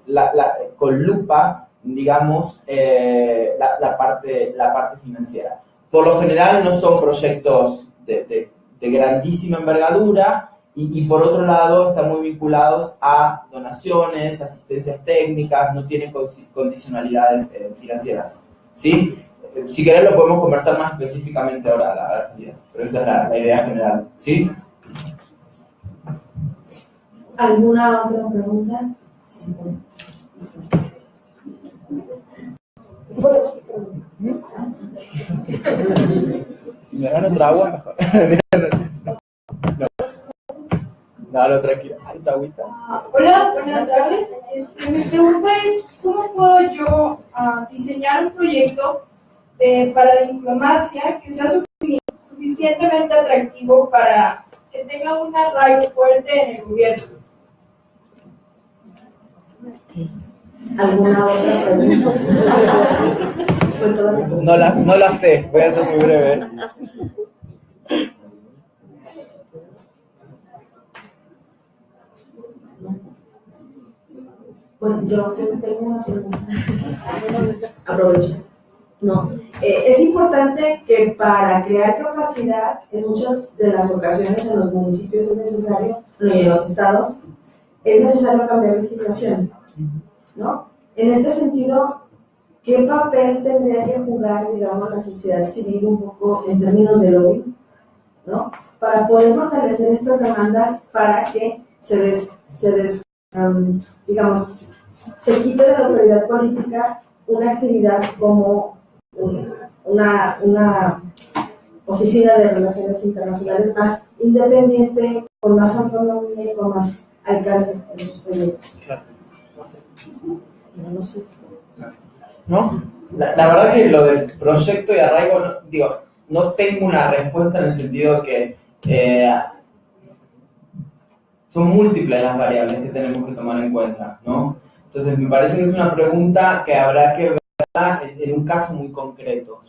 con lupa, digamos, la parte financiera. Por lo general no son proyectos de grandísima envergadura y por otro lado están muy vinculados a donaciones, asistencias técnicas, no tienen condicionalidades financieras, ¿sí? Si querés lo podemos conversar más específicamente ahora a la salida, pero esa es la idea general, ¿sí? ¿Alguna otra pregunta? Sí. Si me dan otra agua, mejor. No, tranquilo. ¿Hay otra agüita? Hola, buenas tardes. Mi pregunta es, ¿cómo puedo yo diseñar un proyecto para diplomacia que sea suficientemente atractivo para que tenga un arraigo fuerte en el gobierno? ¿Alguna otra pregunta? No la sé, voy a ser muy breve. Bueno, yo tengo una pregunta. Aprovecho. No. Es importante que para crear capacidad, en muchas de las ocasiones en los municipios es necesario, y en los estados, es necesario cambiar legislación, ¿no? En este sentido, ¿qué papel tendría que jugar, digamos, la sociedad civil un poco en términos de lobby, ¿no? Para poder fortalecer estas demandas para que digamos, se quite de la autoridad política una actividad como una oficina de relaciones internacionales más independiente, con más autonomía y con más alcance en los proyectos? Claro. No sé. ¿No? La verdad que lo del proyecto y arraigo, no tengo una respuesta en el sentido que son múltiples las variables que tenemos que tomar en cuenta, ¿no? Entonces me parece que es una pregunta que habrá que verla en un caso muy concreto.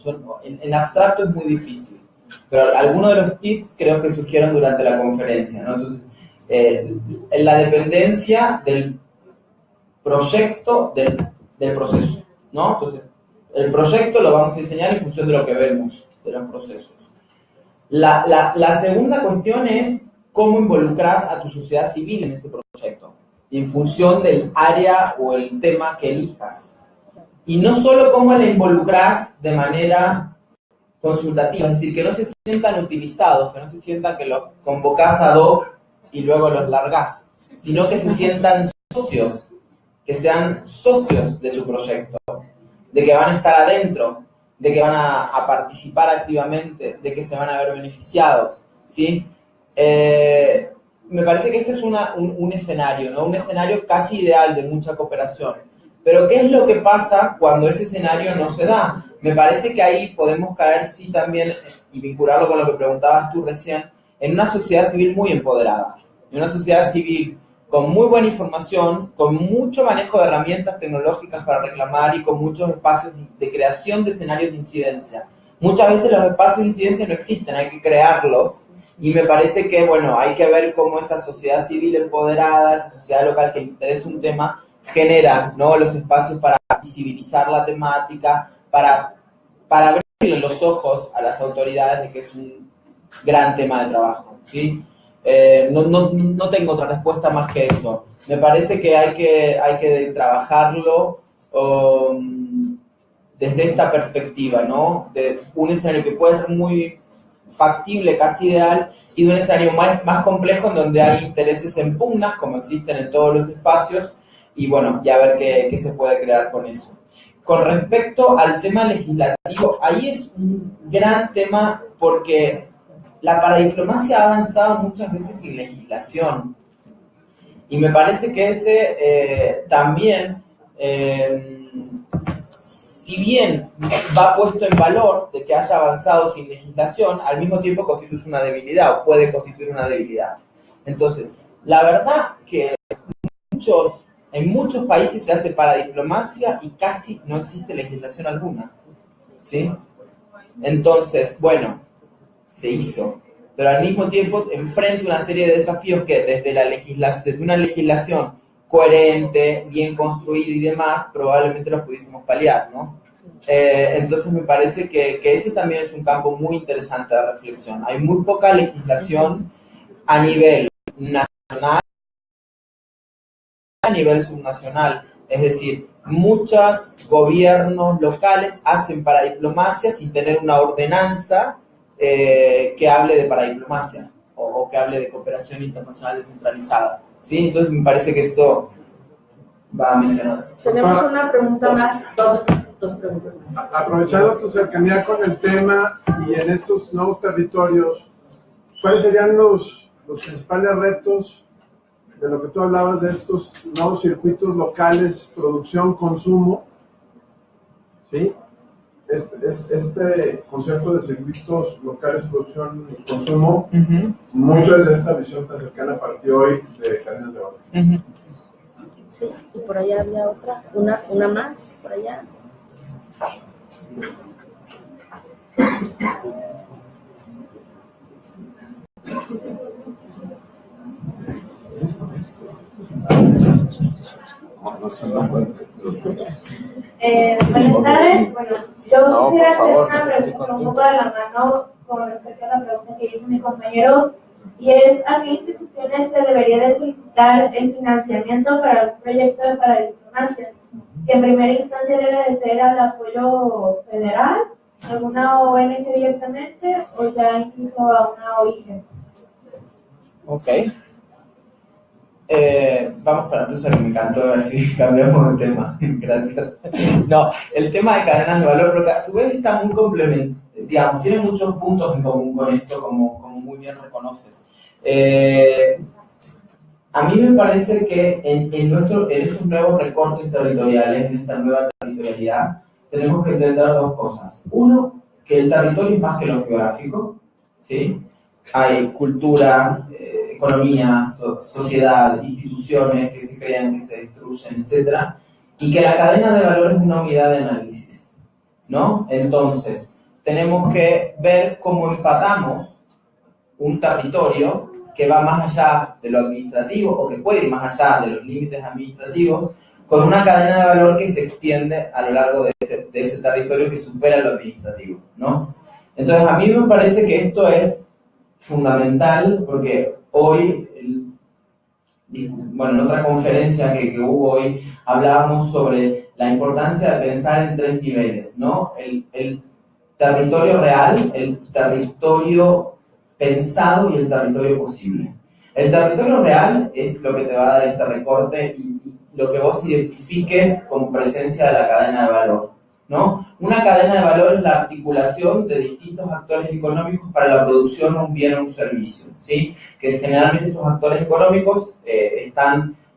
En abstracto es muy difícil, pero algunos de los tips creo que surgieron durante la conferencia, ¿no? Entonces, en la dependencia del proyecto del proceso, ¿no? Entonces, el proyecto lo vamos a diseñar en función de lo que vemos de los procesos. La segunda cuestión es cómo involucras a tu sociedad civil en ese proyecto, en función del área o el tema que elijas. Y no solo cómo la involucras de manera consultativa, es decir, que no se sientan utilizados, que no se sientan que los convocás ad hoc y luego los largás, sino que se sientan socios, que sean socios de tu proyecto, de que van a estar adentro, de que van a participar activamente, de que se van a ver beneficiados, ¿sí? Me parece que este es un escenario, ¿no? Un escenario casi ideal de mucha cooperación. Pero ¿qué es lo que pasa cuando ese escenario no se da? Me parece que ahí podemos caer, sí, también, y vincularlo con lo que preguntabas tú recién, en una sociedad civil muy empoderada, en una sociedad civil con muy buena información, con mucho manejo de herramientas tecnológicas para reclamar y con muchos espacios de creación de escenarios de incidencia. Muchas veces los espacios de incidencia no existen, hay que crearlos. Y me parece que, bueno, hay que ver cómo esa sociedad civil empoderada, esa sociedad local que le interesa un tema, genera, ¿no?, los espacios para visibilizar la temática, para abrirle los ojos a las autoridades de que es un gran tema de trabajo, ¿sí? No tengo otra respuesta más que eso. Me parece que hay que trabajarlo desde esta perspectiva, ¿no? De un escenario que puede ser muy factible, casi ideal, y de un escenario más complejo en donde hay intereses en pugnas, como existen en todos los espacios, y bueno, ya ver qué se puede crear con eso. Con respecto al tema legislativo, ahí es un gran tema porque la paradiplomacia ha avanzado muchas veces sin legislación, y me parece que ese también, si bien va puesto en valor de que haya avanzado sin legislación, al mismo tiempo constituye una debilidad o puede constituir una debilidad. Entonces, la verdad que en muchos países se hace paradiplomacia y casi no existe legislación alguna, ¿sí? Entonces, bueno, se hizo, pero al mismo tiempo enfrenta una serie de desafíos que desde una legislación coherente, bien construida y demás, probablemente los pudiésemos paliar, ¿no? Entonces me parece que ese también es un campo muy interesante de reflexión. Hay muy poca legislación a nivel nacional, a nivel subnacional, es decir, muchos gobiernos locales hacen paradiplomacia sin tener una ordenanza que hable de paradiplomacia o que hable de cooperación internacional descentralizada, ¿sí? Entonces me parece que esto va a mencionar. Tenemos una pregunta más, dos preguntas más. Aprovechando tu cercanía con el tema y en estos nuevos territorios, ¿cuáles serían los principales retos de lo que tú hablabas de estos nuevos circuitos locales, producción, consumo? ¿Sí? Este concepto de circuitos locales, producción y consumo, mucho de esta visión tan cercana partió hoy de cadenas de valor. Sí, y por allá había otra, una más, por allá. Buenas tardes. Bueno, yo quisiera hacer una pregunta un poco de la mano con respecto a la pregunta que hizo mi compañero, y es ¿a qué instituciones se debería de solicitar el financiamiento para el proyecto de paradiplomacia? que en primera instancia debe de ser al apoyo federal, alguna ONG directamente o ya incluso a una OIG. Ok. Vamos para tu que me encantó, así cambiamos de tema. Gracias. No, el tema de cadenas de valor, porque a su vez está muy complementario, digamos, tiene muchos puntos en común con esto, como muy bien reconoces. A mí me parece que en estos nuevos recortes territoriales, en esta nueva territorialidad, tenemos que entender dos cosas. Uno, que el territorio es más que lo geográfico, ¿sí? Hay cultura, economía, sociedad, instituciones que se crean, que se destruyen, etc. Y que la cadena de valor es una unidad de análisis, ¿no? Entonces, tenemos que ver cómo empatamos un territorio que va más allá de lo administrativo o que puede ir más allá de los límites administrativos con una cadena de valor que se extiende a lo largo de ese territorio que supera lo administrativo, ¿no? Entonces, a mí me parece que esto es fundamental porque hoy, en otra conferencia que hubo hoy, hablábamos sobre la importancia de pensar en tres niveles, ¿no? El territorio real, el territorio pensado y el territorio posible. El territorio real es lo que te va a dar este recorte y lo que vos identifiques como presencia de la cadena de valor, ¿no? Una cadena de valor es la articulación de distintos actores económicos para la producción de un bien o un servicio, ¿sí? Que generalmente estos actores económicos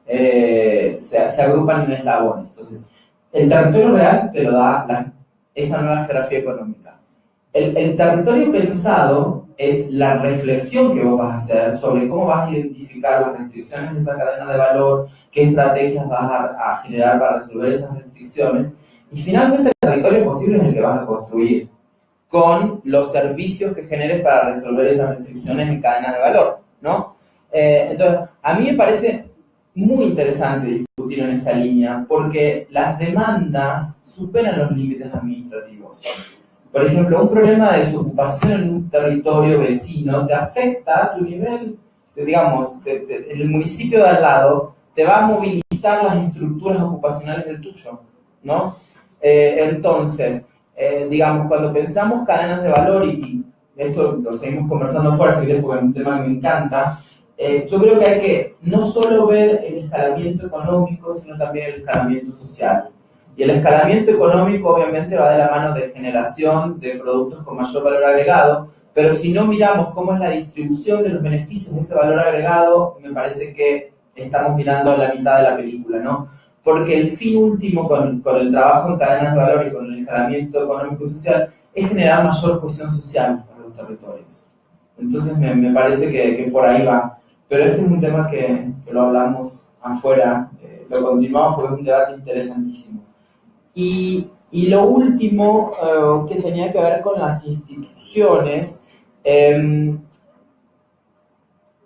se agrupan en eslabones. Entonces, el territorio real te lo da esa nueva geografía económica. El territorio pensado es la reflexión que vos vas a hacer sobre cómo vas a identificar las restricciones de esa cadena de valor, qué estrategias vas a generar para resolver esas restricciones. Y finalmente el territorio posible es el que vas a construir con los servicios que generes para resolver esas restricciones en cadenas de valor, ¿no? Entonces, a mí me parece muy interesante discutir en esta línea porque las demandas superan los límites administrativos. Por ejemplo, un problema de desocupación en un territorio vecino te afecta a tu nivel, digamos, el municipio de al lado te va a movilizar las estructuras ocupacionales del tuyo, ¿no? Entonces, digamos, cuando pensamos cadenas de valor, y esto lo seguimos conversando fuera, porque es un tema que me encanta, yo creo que hay que no solo ver el escalamiento económico, sino también el escalamiento social. Y el escalamiento económico obviamente va de la mano de generación de productos con mayor valor agregado, pero si no miramos cómo es la distribución de los beneficios de ese valor agregado, me parece que estamos mirando la mitad de la película, ¿no? Porque el fin último con el trabajo en cadenas de valor y con el escalamiento económico y social es generar mayor cohesión social para los territorios. Entonces me parece que por ahí va. Pero este es un tema que lo hablamos afuera, lo continuamos porque es un debate interesantísimo. Y lo último que tenía que ver con las instituciones,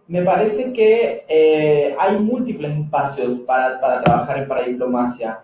me parece que hay múltiples espacios para trabajar en paradiplomacia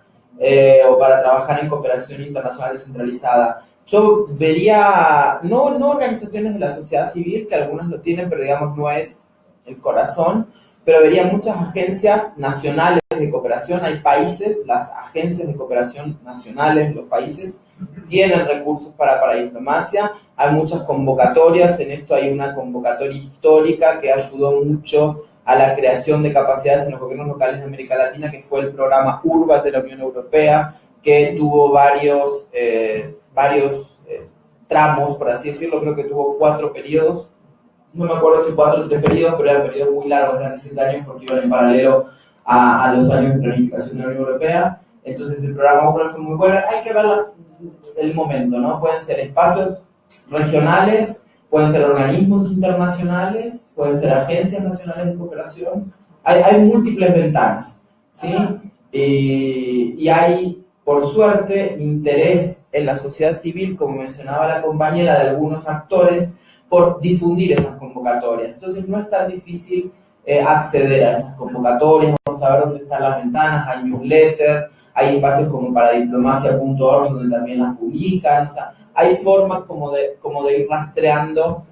o para trabajar en cooperación internacional descentralizada. Yo vería, no organizaciones de la sociedad civil, que algunas lo tienen, pero digamos no es el corazón, pero vería muchas agencias nacionales de cooperación. Hay países, las agencias de cooperación nacionales de los países tienen recursos para diplomacia. Hay muchas convocatorias, en esto hay una convocatoria histórica que ayudó mucho a la creación de capacidades en los gobiernos locales de América Latina, que fue el programa URBAT de la Unión Europea, que tuvo varios tramos, por así decirlo. Creo que tuvo 4 periodos. No me acuerdo si 4 o 3 periodos, pero eran periodos muy largos, eran 7 años, porque iban en paralelo a los años de planificación de la Unión Europea. Entonces el programa URBAT fue muy bueno. Hay que ver el momento, ¿no? Pueden ser espacios regionales, pueden ser organismos internacionales, pueden ser agencias nacionales de cooperación. Hay múltiples ventanas, ¿sí? Y hay, por suerte, interés en la sociedad civil, como mencionaba la compañera, de algunos actores por difundir esas convocatorias. Entonces no es tan difícil acceder a esas convocatorias. Vamos a ver dónde están las ventanas, hay newsletter, hay espacios como paradiplomacia.org donde también las publican. O sea, hay formas como de ir rastreando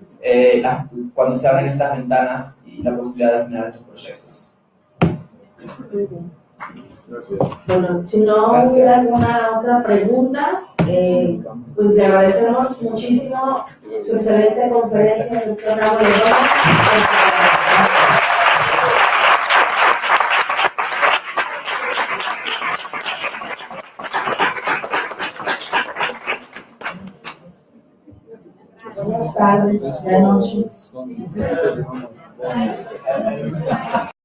cuando se abren estas ventanas y la posibilidad de generar estos proyectos. Bueno, si no hubiera alguna otra pregunta, pues le agradecemos muchísimo su excelente conferencia, doctor Nahuel Lozano. Buenas tardes, buenas noches.